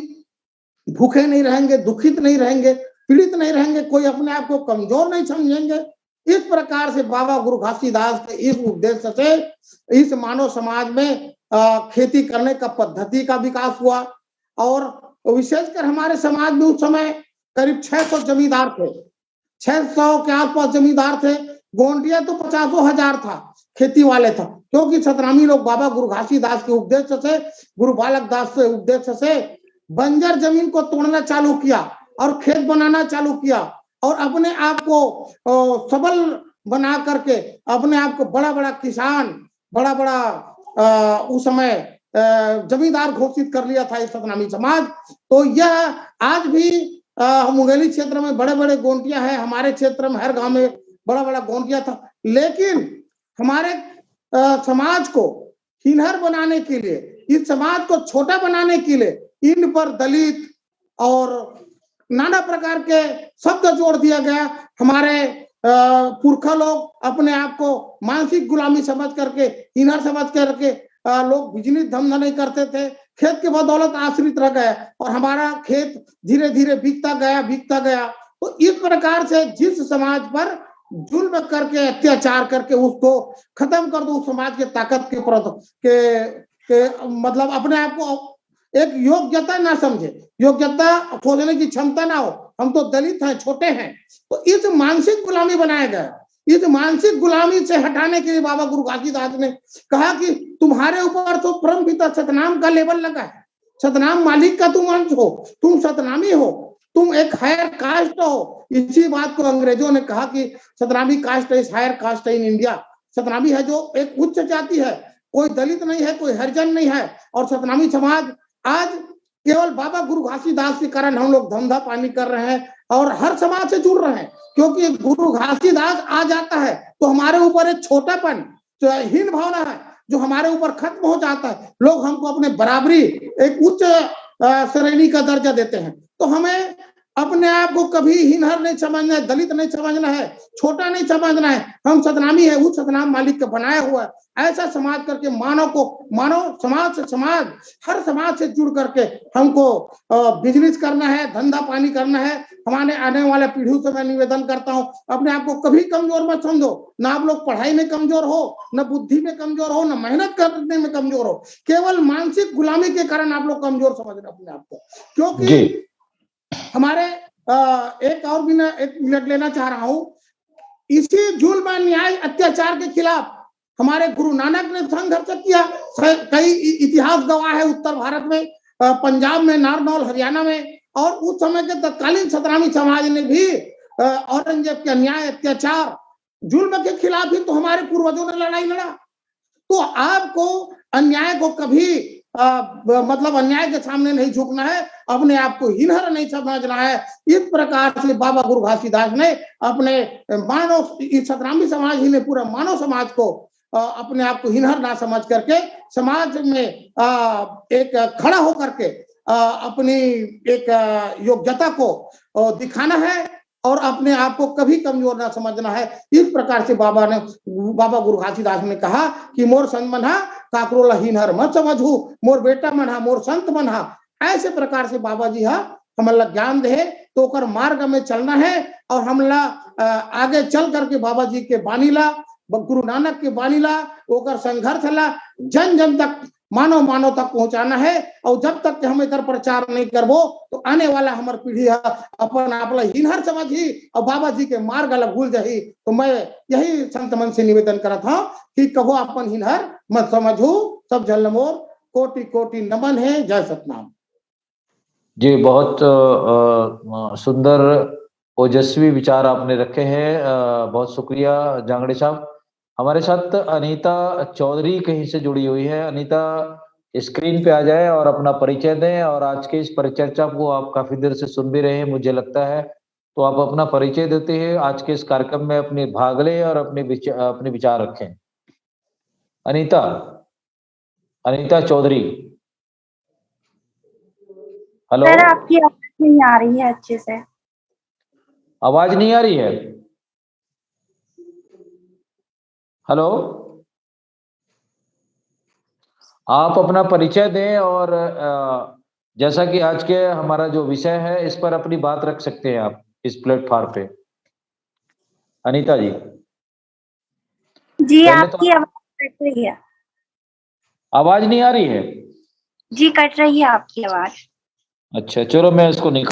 भूखे नहीं रहेंगे, दुखित नहीं रहेंगे, पीड़ित नहीं रहेंगे, कोई अपने आप को कमजोर नहीं समझेंगे। इस प्रकार से बाबा गुरु घासीदास के इस उद्देश्य से इस मानव समाज में खेती करने का पद्धति का विकास हुआ और विशेषकर हमारे समाज में उस समय करीब 600 जमींदार थे, 600 के आसपास जमींदार थे। गोंडिया तो 50,000 था, खेती वाले था, क्योंकि सतनामी लोग बाबा गुरु घासीदास के उद्देश्य से, गुरु बालक दास के उद्देश्य से बंजर जमीन को तोड़ना चालू किया और खेत बनाना चालू किया और अपने आप को सबल बना करके अपने आप को बड़ा बड़ा किसान, बड़ा बड़ा उस समय जमींदार घोषित कर लिया था इस सतनामी समाज। तो यह आज भी मुंगेली क्षेत्र में बड़े बड़े गोंटिया है, हमारे क्षेत्र में हर गांव में बड़ा बड़ा गोंटिया था, लेकिन हमारे समाज को हिनहर बनाने के लिए, इस समाज को छोटा बनाने के लिए इन पर दलित और नाना प्रकार के शब्द जोड़ दिया गया। हमारे पुरखा लोग अपने आप को मानसिक गुलामी समझ करके, हिनहर समझ करके लोग बिजनेस धंधा नहीं करते थे, खेत के बदौलत आश्रित रह गए और हमारा खेत धीरे धीरे बिकता गया। तो इस प्रकार से जिस समाज पर जुल्म करके, अत्याचार करके उसको खत्म कर दो, उस समाज के ताकत के मतलब अपने आप को एक योग्यता ना समझे, योग्यता खोजने की क्षमता ना हो, हम तो दलित हैं, छोटे हैं, तो इस मानसिक गुलामी बनाया गया। इस मानसिक गुलामी से हटाने के लिए बाबा गुरु घासीदास ने कहा कि तुम्हारे ऊपर तो परम पिता सतनाम का लेबल लगा है, सतनाम मालिक का तुम अंश हो, तुम सतनामी हो, तुम एक हायर कास्ट हो। इसी बात को अंग्रेजों ने कहा कि Satnami caste is higher caste in India, Satnami है जो एक उच्च जाति है, कोई दलित नहीं है, कोई हरिजन नहीं है। और सतनामी समाज आज केवल बाबा गुरु घासीदास के कारण हम लोग धंधा पानी कर रहे हैं और हर समाज से जुड़ रहे हैं, क्योंकि गुरु घासीदास आ जाता है तो हमारे ऊपर एक छोटापन, जो हीन भावना है, जो हमारे ऊपर खत्म हो जाता है। लोग हमको अपने बराबरी, एक उच्च श्रेणी का दर्जा देते हैं। तो हमें अपने आप को कभी हिनहर नहीं समझना है, दलित नहीं समझना है, छोटा नहीं समझना है। हम सतनामी है, उस सतनाम मालिक का बनाया हुआ है। ऐसा समाज करके मानव समाज से समाज, हर समाज से जुड़ करके हमको बिजनेस करना है, धंधा पानी करना है। हमारे आने वाले पीढ़ियों से मैं निवेदन करता हूँ, अपने आप को कभी कमजोर मत समझो। ना आप लोग पढ़ाई में कमजोर हो, न बुद्धि में कमजोर हो, न मेहनत करने में कमजोर हो। केवल मानसिक गुलामी के कारण आप लोग कमजोर समझ रहे अपने आप को। क्योंकि हमारे एक और भी मैं एक मिनट लेना चाह रहा हूं, इसी जुल्म, न्याय, अत्याचार के खिलाफ हमारे गुरु नानक ने संघर्ष किया। कई इतिहास गवाह है उत्तर भारत में, पंजाब में, नारनौल, हरियाणा में, और उस समय के तत्कालीन सतनामी समाज ने भी औरंगजेब के अन्याय, अत्याचार, जुल्म के खिलाफ ही तो हमारे पूर्वजों ने लड़ाई लड़ा। तो आपको अन्याय को कभी मतलब अन्याय के सामने नहीं झुकना है, अपने आप को हिनहर नहीं समझना है। इस प्रकार से बाबा गुरु घासीदास ने अपने मानव, सतनामी समाज ही ने पूरा मानव समाज को अपने आप को हिनहर ना समझ करके समाज में एक खड़ा होकर के अपनी एक योग्यता को दिखाना है और अपने आप को कभी कमजोर ना समझना है। इस प्रकार से बाबा गुरु घासीदास ने कहा कि मोर संत मना काकरोला हिनहर मत समझू, मोर बेटा मना, मोर संत मना। ऐसे प्रकार से बाबा जी हमला ज्ञान दे तो कर मार्ग में चलना है और हमला आगे चल करके बाबा जी के बानी ला, गुरु नानक के बानी ला, ओकर संघर्ष ला, जन जन तक मानव मानव तक पहुंचाना है। और जब तक हम इधर प्रचार नहीं करबो तो आने वाला हमार पीढ़ी अपन आपला हिनहर समझी और बाबा जी के मार्ग अलग भूल जाही। तो मैं यही संत मन से निवेदन करा था कि कहो अपन हिनहर मत समझू, सब जल मोर कोटि कोटि नमन है। जय सतनाम। जी, बहुत सुंदर ओजस्वी विचार आपने रखे हैं। बहुत शुक्रिया जांगड़े साहब। हमारे साथ अनीता चौधरी कहीं से जुड़ी हुई है। अनीता, स्क्रीन पे आ जाए और अपना परिचय दें। और आज के इस परिचर्चा को आप काफी देर से सुन भी रहे हैं मुझे लगता है, तो आप अपना परिचय देते हैं, आज के इस कार्यक्रम में अपने भाग लें और अपने विचार रखें। अनीता, अनीता चौधरी। हेलो सर, आपकी आवाज नहीं आ रही है अच्छे से। आवाज नहीं आ रही है? हेलो, आप अपना परिचय दें और जैसा कि आज के हमारा जो विषय है इस पर अपनी बात रख सकते हैं आप इस प्लेटफॉर्म पे। अनीता जी जी, आपकी आवाज कट रही है। आवाज नहीं आ रही है? जी, कट रही है आपकी आवाज। अच्छा, चलो मैं इसको नहीं।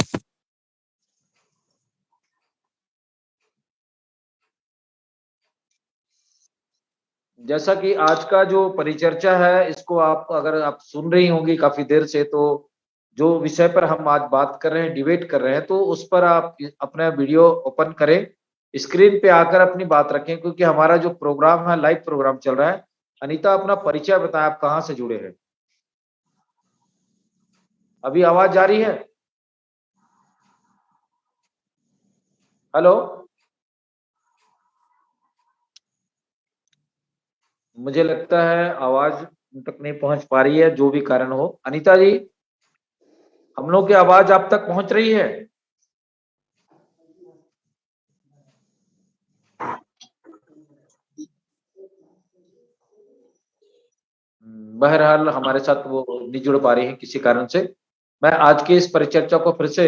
जैसा कि आज का जो परिचर्चा है इसको आप अगर आप सुन रही होंगी काफी देर से, तो जो विषय पर हम आज बात कर रहे हैं, डिबेट कर रहे हैं, तो उस पर आप अपना वीडियो ओपन करें, स्क्रीन पे आकर अपनी बात रखें, क्योंकि हमारा जो प्रोग्राम है लाइव प्रोग्राम चल रहा है। अनीता, अपना परिचय बताएं, आप कहाँ से जुड़े हैं? अभी आवाज जा रही है? हेलो, मुझे लगता है आवाज उन तक नहीं पहुंच पा रही है, जो भी कारण हो। अनीता जी, हम लोग की आवाज आप तक पहुंच रही है? बहरहाल हमारे साथ वो नहीं जुड़ पा रही है किसी कारण से। मैं आज की इस परिचर्चा को फिर से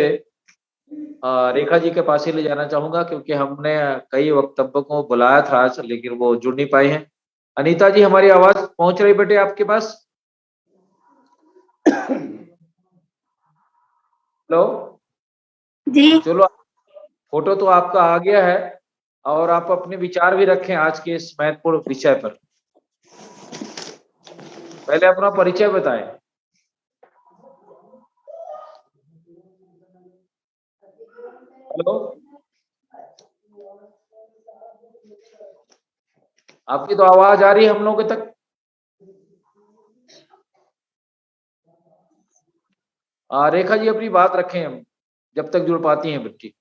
रेखा जी के पास ही ले जाना चाहूंगा, क्योंकि हमने कई वक्तव्यों को बुलाया था आज, लेकिन वो जुड़ नहीं पाई हैं। अनीता जी, हमारी आवाज पहुंच रही बेटे आपके पास? हेलो जी, चलो, फोटो तो आपका आ गया है और आप अपने विचार भी रखें आज के इस महत्वपूर्ण विषय पर। पहले अपना परिचय बताएं। हेलो, आपकी तो आवाज आ रही है हम लोगों तक। रेखा जी अपनी बात रखें हम जब तक जुड़ पाती हैं बच्ची।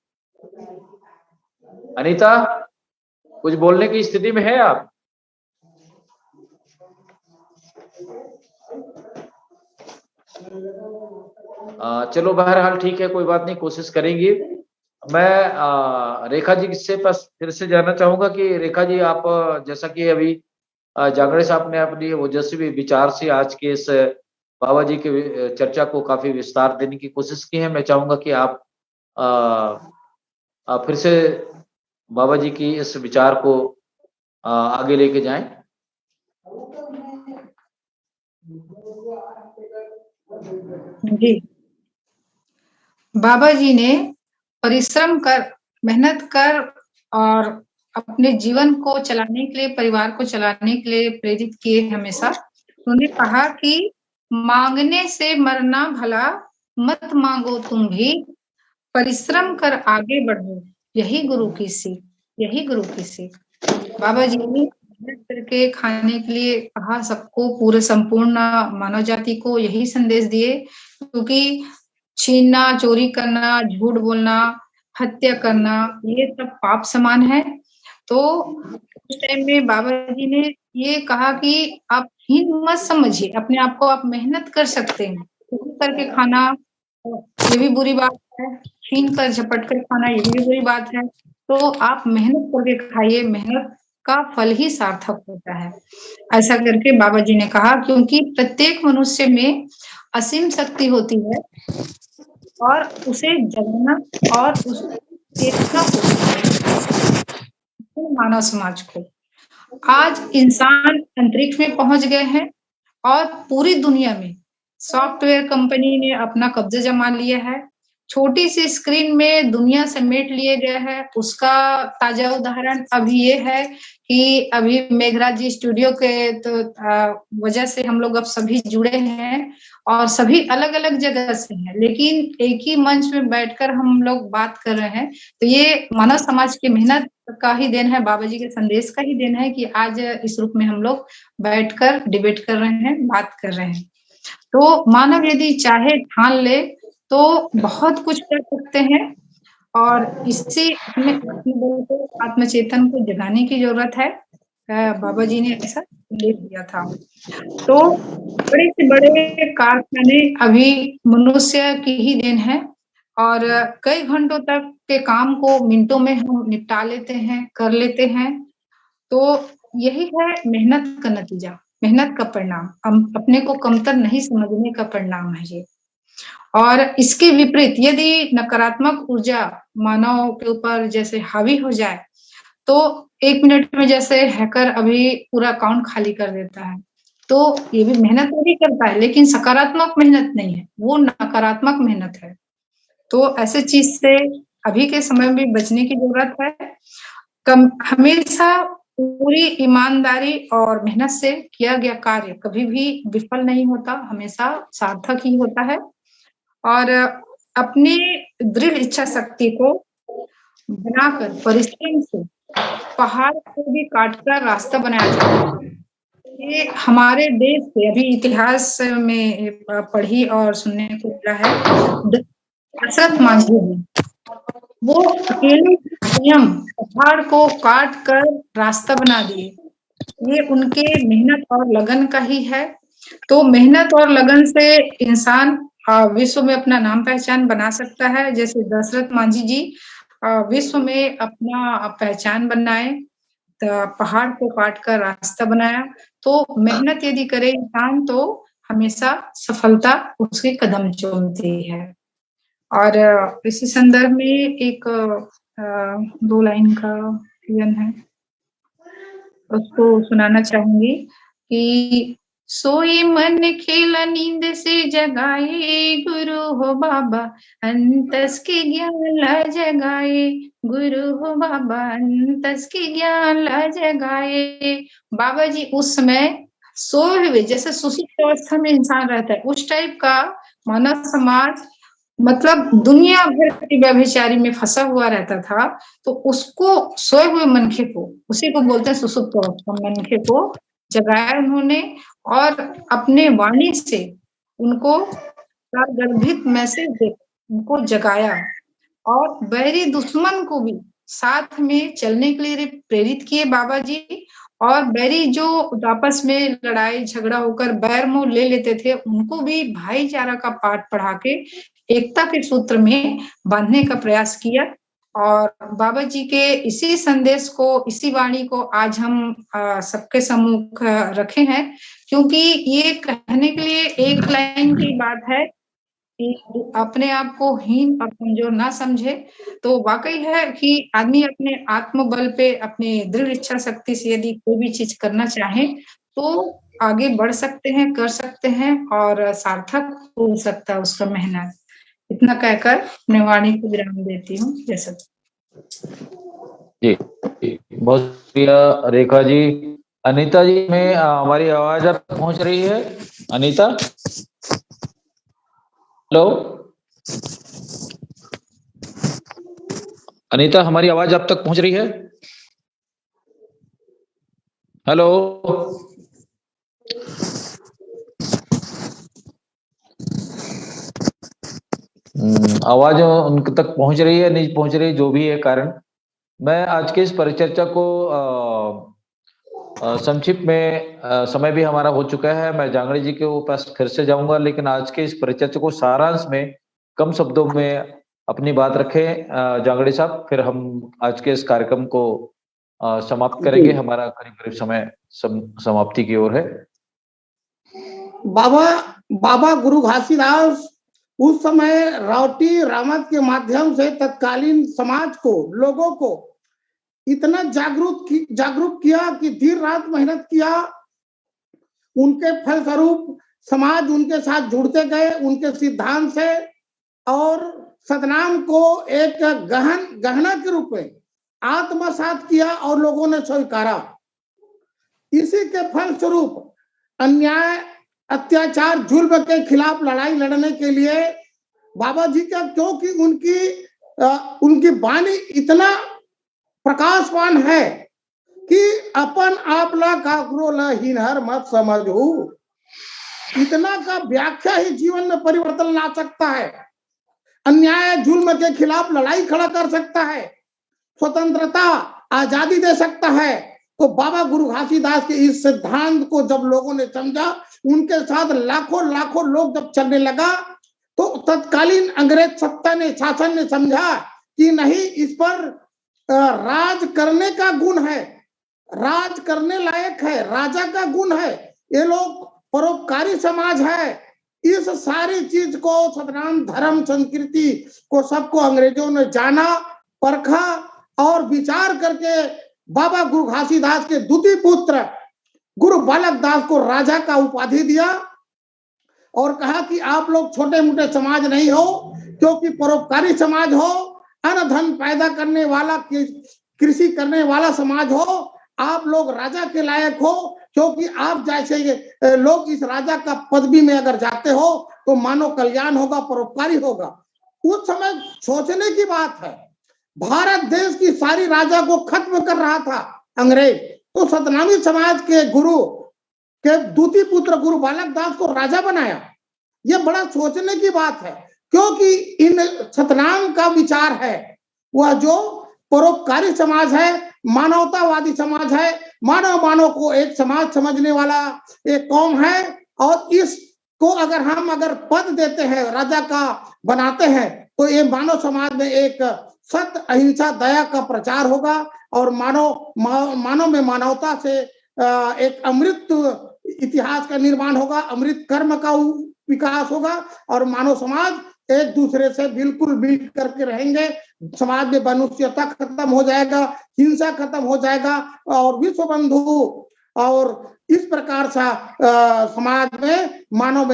अनीता, कुछ बोलने की स्थिति में है आप? चलो बहरहाल ठीक है, कोई बात नहीं, कोशिश करेंगे। मैं रेखा जी से पास फिर से जानना चाहूंगा कि रेखा जी, आप जैसा कि अभी जागड़े साहब ने अपनी ओजस्वी विचार से आज के इस बाबा जी के चर्चा को काफी विस्तार देने की कोशिश की है। मैं चाहूंगा कि आप फिर से बाबा जी की इस विचार को आगे लेके जाएं। जी, बाबा जी ने परिश्रम कर, मेहनत कर और अपने जीवन को चलाने के लिए, परिवार को चलाने के लिए प्रेरित किए हमेशा। उन्होंने कहा कि मांगने से मरना भला, मत मांगो तुम भी, परिश्रम कर आगे बढ़ो, यही गुरु की सीख, यही गुरु की सीख। बाबा जी ने मेहनत करके खाने के लिए कहा सबको, पूरे संपूर्ण मानव जाति को यही संदेश दिए, क्योंकि छीनना, चोरी करना, झूठ बोलना, हत्या करना, ये सब पाप समान है। तो उस टाइम में बाबा जी ने ये कहा कि आप हीन मत समझिए अपने आप को, आप मेहनत कर सकते हैं। चोरी करके खाना ये भी बुरी बात है, छीन कर झपट कर खाना ये भी बुरी बात है। तो आप मेहनत करके खाइए, मेहनत का फल ही सार्थक होता है। ऐसा करके बाबा जी ने कहा, क्योंकि प्रत्येक मनुष्य में असीम शक्ति होती है और उसे जगाना और उसको एकता मानव समाज को। आज इंसान अंतरिक्ष में पहुंच गए हैं और पूरी दुनिया में सॉफ्टवेयर कंपनी ने अपना कब्जा जमा लिया है। छोटी सी स्क्रीन में दुनिया समेट लिए गए है। उसका ताजा उदाहरण अभी ये है कि अभी मेघराज जी स्टूडियो के वजह से हम लोग अब सभी जुड़े हैं और सभी अलग अलग जगह से हैं, लेकिन एक ही मंच में बैठकर हम लोग बात कर रहे हैं। तो ये मानव समाज की मेहनत का ही देन है, बाबा जी के संदेश का ही देन है कि आज इस रूप में हम लोग बैठकर डिबेट कर रहे हैं, बात कर रहे हैं। तो मानव यदि चाहे ठान ले तो बहुत कुछ कर सकते हैं और इससे अपने आत्मचेतन को जगाने की जरूरत है। बाबा जी ने ऐसा संदेश दिया था। तो बड़े से बड़े कारखाने अभी मनुष्य की ही देन है और कई घंटों तक के काम को मिनटों में हम निपटा लेते हैं, कर लेते हैं। तो यही है मेहनत का नतीजा, मेहनत का परिणाम। हम अपने को कमतर नहीं समझने का परिणाम है ये। और इसके विपरीत यदि नकारात्मक ऊर्जा मानव के ऊपर जैसे हावी हो जाए तो 1 मिनट में जैसे हैकर अभी पूरा अकाउंट खाली कर देता है, तो ये भी मेहनत वो भी करता है, लेकिन सकारात्मक मेहनत नहीं है, वो नकारात्मक मेहनत है। तो ऐसे चीज से अभी के समय में बचने की जरूरत है। हमेशा पूरी ईमानदारी और मेहनत से किया गया कार्य कभी भी विफल नहीं होता, हमेशा सार्थक ही होता है। और अपनी दृढ़ इच्छा शक्ति को बनाकर परिश्रम से पहाड़ को भी काटकर रास्ता बनाया जाता है। ये हमारे देश से अभी इतिहास में पढ़ी और सुनने को मिला है। दशरथ मांझी जी वो अकेले स्वयं पहाड़ को काट कर रास्ता बना दिए। ये उनके मेहनत और लगन का ही है। तो मेहनत और लगन से इंसान विश्व में अपना नाम पहचान बना सकता है। जैसे दशरथ मांझी जी विश्व में अपना पहचान बनाए, तो पहाड़ को काट कर रास्ता बनाया। तो मेहनत यदि करे इंसान तो हमेशा सफलता उसके कदम चूमती है। और इसी संदर्भ में एक 2 लाइन का गायन है, उसको सुनाना चाहूंगी कि सोए मन खेला नींद से जगाए गुरु हो बाबा, अंतस के ज्ञान ला जगाए गुरु हो बाबा, अंतस के ज्ञान ला जगाए। बाबा जी उस समय सोए हुए जैसे सुषुप्त अवस्था में इंसान रहता है, उस टाइप का मानव समाज मतलब दुनिया भर की व्यभिचारी में फंसा हुआ रहता था। तो उसको सोए हुए मनखे को, उसी को बोलते हैं सुसुप्त अवस्था, मनखे को जगाया उन्होंने और अपने वाणी से उनको गर्भित मैसेज दे उनको जगाया और बैरी दुश्मन को भी साथ में चलने के लिए प्रेरित किए बाबा जी। और बैरी जो आपस में लड़ाई झगड़ा होकर बैर मोह ले लेते थे, उनको भी भाईचारा का पाठ पढ़ा के एकता के सूत्र में बांधने का प्रयास किया। और बाबा जी के इसी संदेश को, इसी वाणी को आज हम सबके सम्मुख रखे हैं, क्योंकि ये कहने के लिए एक लाइन की बात है कि अपने आप को हीन और कमजोर ना समझे। तो वाकई है कि आदमी अपने आत्मबल पे, अपने दृढ़ इच्छा शक्ति से यदि कोई भी चीज करना चाहे तो आगे बढ़ सकते हैं, कर सकते हैं और सार्थक हो सकता है उसका मेहनत। इतना कहकर अपने वाणी को विराम देती हूँ। जैसा जी, बहुत शुक्रिया रेखा जी। अनीता जी में हमारी आवाज अब पहुंच रही है? अनीता, हेलो अनीता, हमारी आवाज आप तक पहुंच रही है? हेलो आवाज उनके तक पहुंच रही है, नहीं पहुंच रही, जो भी है कारण। मैं आज के इस परिचर्चा को संक्षिप्त में, समय भी हमारा हो चुका है, मैं जांगड़े जी के पास फिर से जाऊंगा, लेकिन आज के इस परिचर्चा को सारांश में कम शब्दों में अपनी बात रखें जांगड़े साहब, फिर हम आज के इस कार्यक्रम को समाप्त करेंगे। हमारा करीब करीब समय समाप्ति की ओर है। बाबा गुरु घासीदास उस समय रावटी रामत के माध्यम से तत्कालीन समाज को, लोगों को इतना जागरूक किया कि दिन रात मेहनत किया। उनके फलस्वरूप समाज उनके साथ जुड़ते गए उनके सिद्धांत से, और सतनाम को एक गहना के रूप में आत्मसात किया और लोगों ने स्वीकारा। इसी के फलस्वरूप अन्याय, अत्याचार, जुल्म के खिलाफ लड़ाई लड़ने के लिए बाबा जी का, क्योंकि उनकी वाणी इतना प्रकाशवान है कि अपन आप ला काकरो ला हिनहर मत समझू, इतना का व्याख्या ही जीवन में परिवर्तन ला सकता है। अन्याय जुल्म के खिलाफ लड़ाई खड़ा कर सकता है, स्वतंत्रता आजादी दे सकता है। तो बाबा गुरु घासीदास के इस सिद्धांत को जब लोगों ने समझा, उनके साथ लाखों लोग जब चलने लगा, तो तत्कालीन अंग्रेज सत्ता ने, शासन ने समझा कि नहीं, इस पर राज करने का गुण है, राज करने लायक है, राजा का गुण है, ये लोग परोपकारी समाज है। इस सारी चीज को, सतनाम धर्म संस्कृति को, सबको अंग्रेजों ने जाना, परखा और विचार करके बाबा गुरु घासीदास के द्वितीय पुत्र गुरु बालक दास को राजा का उपाधि दिया और कहा कि आप लोग छोटे मोटे समाज नहीं हो, क्योंकि परोपकारी समाज हो, अन्न धन पैदा करने वाला, कृषि करने वाला समाज हो, आप लोग राजा के लायक हो, क्योंकि आप जैसे लोग इस राजा का पदवी में अगर जाते हो तो मानव कल्याण होगा, परोपकारी होगा। उस समय सोचने की बात है, भारत देश की सारी राजा को खत्म कर रहा था अंग्रेज, तो सतनामी समाज के गुरु के द्वितीय पुत्र गुरु बालक दास को राजा बनाया। यह बड़ा सोचने की बात है, क्योंकि इन सतनाम का विचार है वह जो परोपकारी समाज है, मानवतावादी समाज है, मानव को एक समाज समझने वाला एक कौम है। और इसको अगर पद देते हैं, राजा का बनाते हैं, तो ये मानव समाज में एक सत्य, अहिंसा, दया का प्रचार होगा और मानव में मानवता से एक अमृत इतिहास का निर्माण होगा, अमृत कर्म का विकास होगा और मानव समाज एक दूसरे से बिल्कुल मिल करके रहेंगे। समाज में मनुष्यता खत्म हो जाएगा, हिंसा खत्म हो जाएगा और विश्व बंधु, और इस प्रकार सा समाज में मानव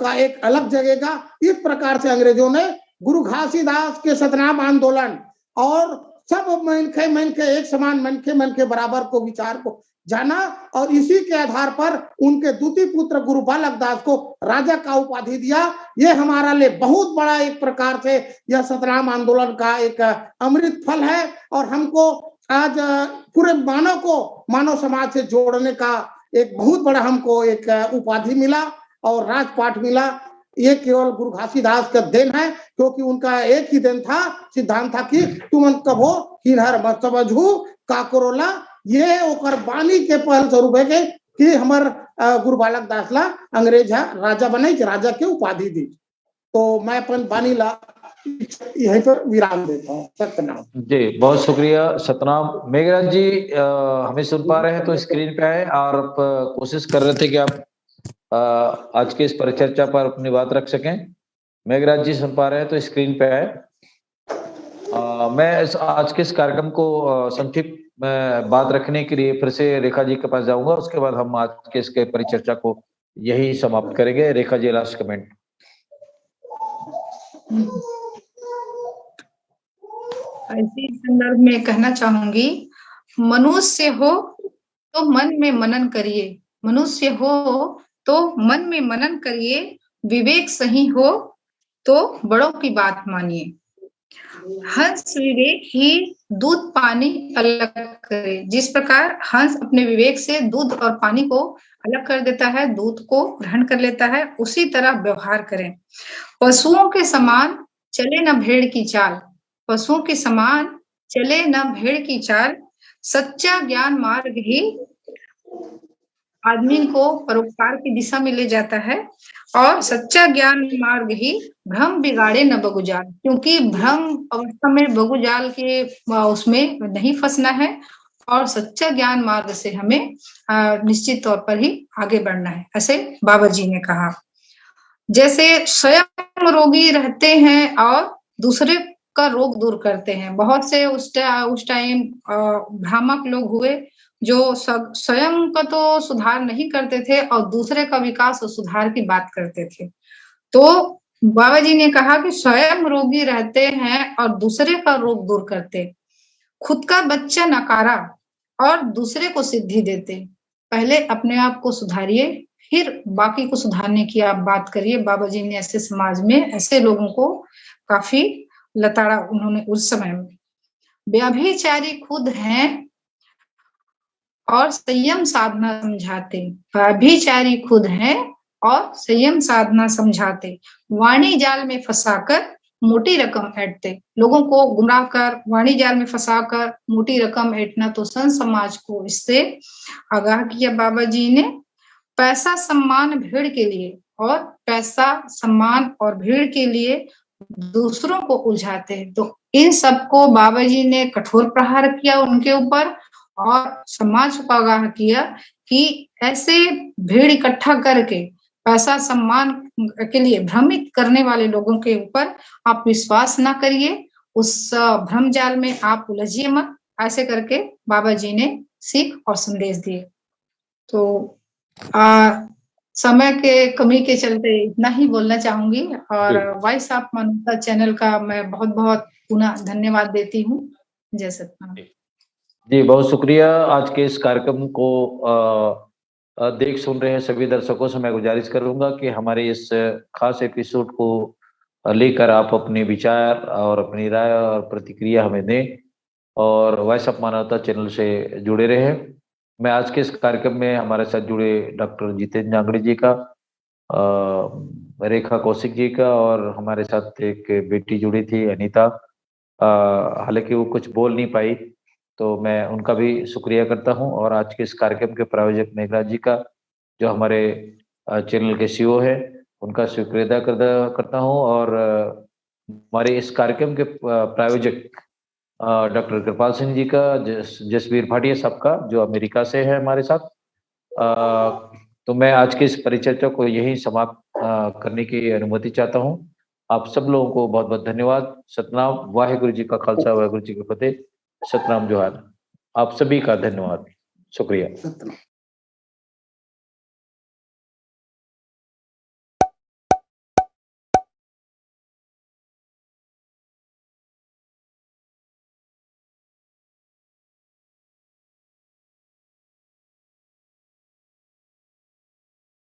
का एक अलग जगेगा। इस प्रकार से अंग्रेजों ने गुरु घासीदास के सतनाम आंदोलन और सब मन के एक समान, मन के बराबर को विचार को जाना और इसी के आधार पर उनके द्वितीय पुत्र गुरु बालक दास को राजा का उपाधि दिया। ये हमारा लिए बहुत बड़ा एक प्रकार से यह सतनाम आंदोलन का एक अमृत फल है और हमको आज पूरे मानव समाज से जोड़ने का एक बहुत बड़ा हमको एक उपाधि मिला और राजपाट मिला। ये केवल गुरु घासीदास का देन है, क्योंकि उनका एक ही देन था, सिद्धांत था कि तुम कभो हिनहर मत समझू काकरोला। ये ओकर बानी के पहल स्वरूप है कि हमार गुरु बालक दास ला अंग्रेज राजा बनाई, राजा के उपाधि दी। तो मैं अपन बानी ला यहीं पर विराम देता हूँ। सतनाम जी, बहुत शुक्रिया सतनाम। मेघराज जी हमें सुन पा रहे हैं तो स्क्रीन पे आए और आप कोशिश कर रहे थे कि आप आज के इस परिचर्चा पर अपनी बात रख सकें। मेघराज जी सुन पा रहे हैं तो स्क्रीन पे आए। मैं आज के इस कार्यक्रम को संक्षिप्त में बात रखने के लिए फिर से रेखा जी के पास जाऊंगा, उसके बाद हम आज के इसके परिचर्चा को यही समाप्त करेंगे। Rekha ji, last comment. ऐसे संदर्भ में कहना चाहूंगी, मनुष्य हो तो मन में मनन करिए, मनुष्य हो तो मन में मनन करिए, विवेक सही हो तो बड़ों की बात मानिए। हंस विवेक ही दूध पानी अलग करे। जिस प्रकार हंस अपने विवेक से दूध और पानी को अलग कर देता है, दूध को ग्रहण कर लेता है, उसी तरह व्यवहार करें। पशुओं के समान चले न भेड़ की चाल, पशुओं के समान चले न भेड़ की चाल। सच्चा ज्ञान मार्ग ही आदमी को परोपकार की दिशा में ले जाता है और सच्चा ज्ञान मार्ग ही भ्रम बिगाड़े न बगुजाल, क्योंकि भ्रम अवस्था में बगुजाल के उसमें नहीं फंसना है और सच्चा ज्ञान मार्ग से हमें निश्चित तौर पर ही आगे बढ़ना है, ऐसे बाबा जी ने कहा। जैसे स्वयं रोगी रहते हैं और दूसरे का रोग दूर करते हैं। बहुत से उस टाइम भ्रामक लोग हुए जो स्वयं का तो सुधार नहीं करते थे और दूसरे का विकास और सुधार की बात करते थे। तो बाबा जी ने कहा कि स्वयं रोगी रहते हैं और दूसरे का रोग दूर करते, खुद का बच्चा नकारा और दूसरे को सिद्धि देते। पहले अपने आप को सुधारिए, फिर बाकी को सुधारने की आप बात करिए। बाबा जी ने ऐसे समाज में ऐसे लोगों को काफी लताड़ा उन्होंने उस समय में। व्यभिचारी खुद हैं और संयम साधना समझाते, व्यभिचारी खुद हैं और संयम साधना समझाते, वाणी जाल में फंसाकर मोटी रकम ऐंठते। लोगों को गुमराह कर वाणी जाल में फंसाकर मोटी रकम ऐंठना, तो संत समाज को इससे आगाह किया बाबा जी ने। पैसा सम्मान भीड़ के लिए और पैसा सम्मान और भीड़ के लिए दूसरों को उलझाते हैं, तो इन सबको बाबा जी ने कठोर प्रहार किया उनके ऊपर और समाज को आगाह किया कि ऐसे भीड़ इकट्ठा करके पैसा सम्मान के लिए भ्रमित करने वाले लोगों के ऊपर आप विश्वास ना करिए, उस भ्रम जाल में आप उलझिए मत। ऐसे करके बाबा जी ने सीख और संदेश दिए। तो समय के कमी के चलते इतना ही बोलना चाहूंगी और वॉइस ऑफ मानवता चैनल का मैं बहुत बहुत पुनः धन्यवाद देती हूँ। जय सतनाम। जी, बहुत शुक्रिया। आज के इस कार्यक्रम को देख सुन रहे हैं सभी दर्शकों से मैं गुजारिश करूंगा कि हमारे इस खास एपिसोड को लेकर आप अपने विचार और अपनी राय और प्रतिक्रिया हमें दें और वॉइस ऑफ मानवता चैनल से जुड़े रहें। मैं आज के इस कार्यक्रम में हमारे साथ जुड़े डॉक्टर जितेंद्र जांगड़े जी का, रेखा कौशिक जी का और हमारे साथ एक बेटी जुड़ी थी अनीता, हालांकि वो कुछ बोल नहीं पाई, तो मैं उनका भी शुक्रिया करता हूं। और आज के इस कार्यक्रम के प्रायोजक मेघराज जी का, जो हमारे चैनल के सीईओ है, उनका शुक्रिया अदा करता हूं। और हमारे इस कार्यक्रम के प्रायोजक डॉक्टर कृपाल सिंह जी का, जसवीर भाटिया साहब का, जो अमेरिका से है हमारे साथ। तो मैं आज के इस परिचर्चा को यहीं समाप्त करने की अनुमति चाहता हूं। आप सब लोगों को बहुत बहुत धन्यवाद। सतनाम। वाहेगुरु जी का खालसा, वाहेगुरु जी की फतेह। सतनाम जोहार। आप सभी का धन्यवाद, शुक्रिया।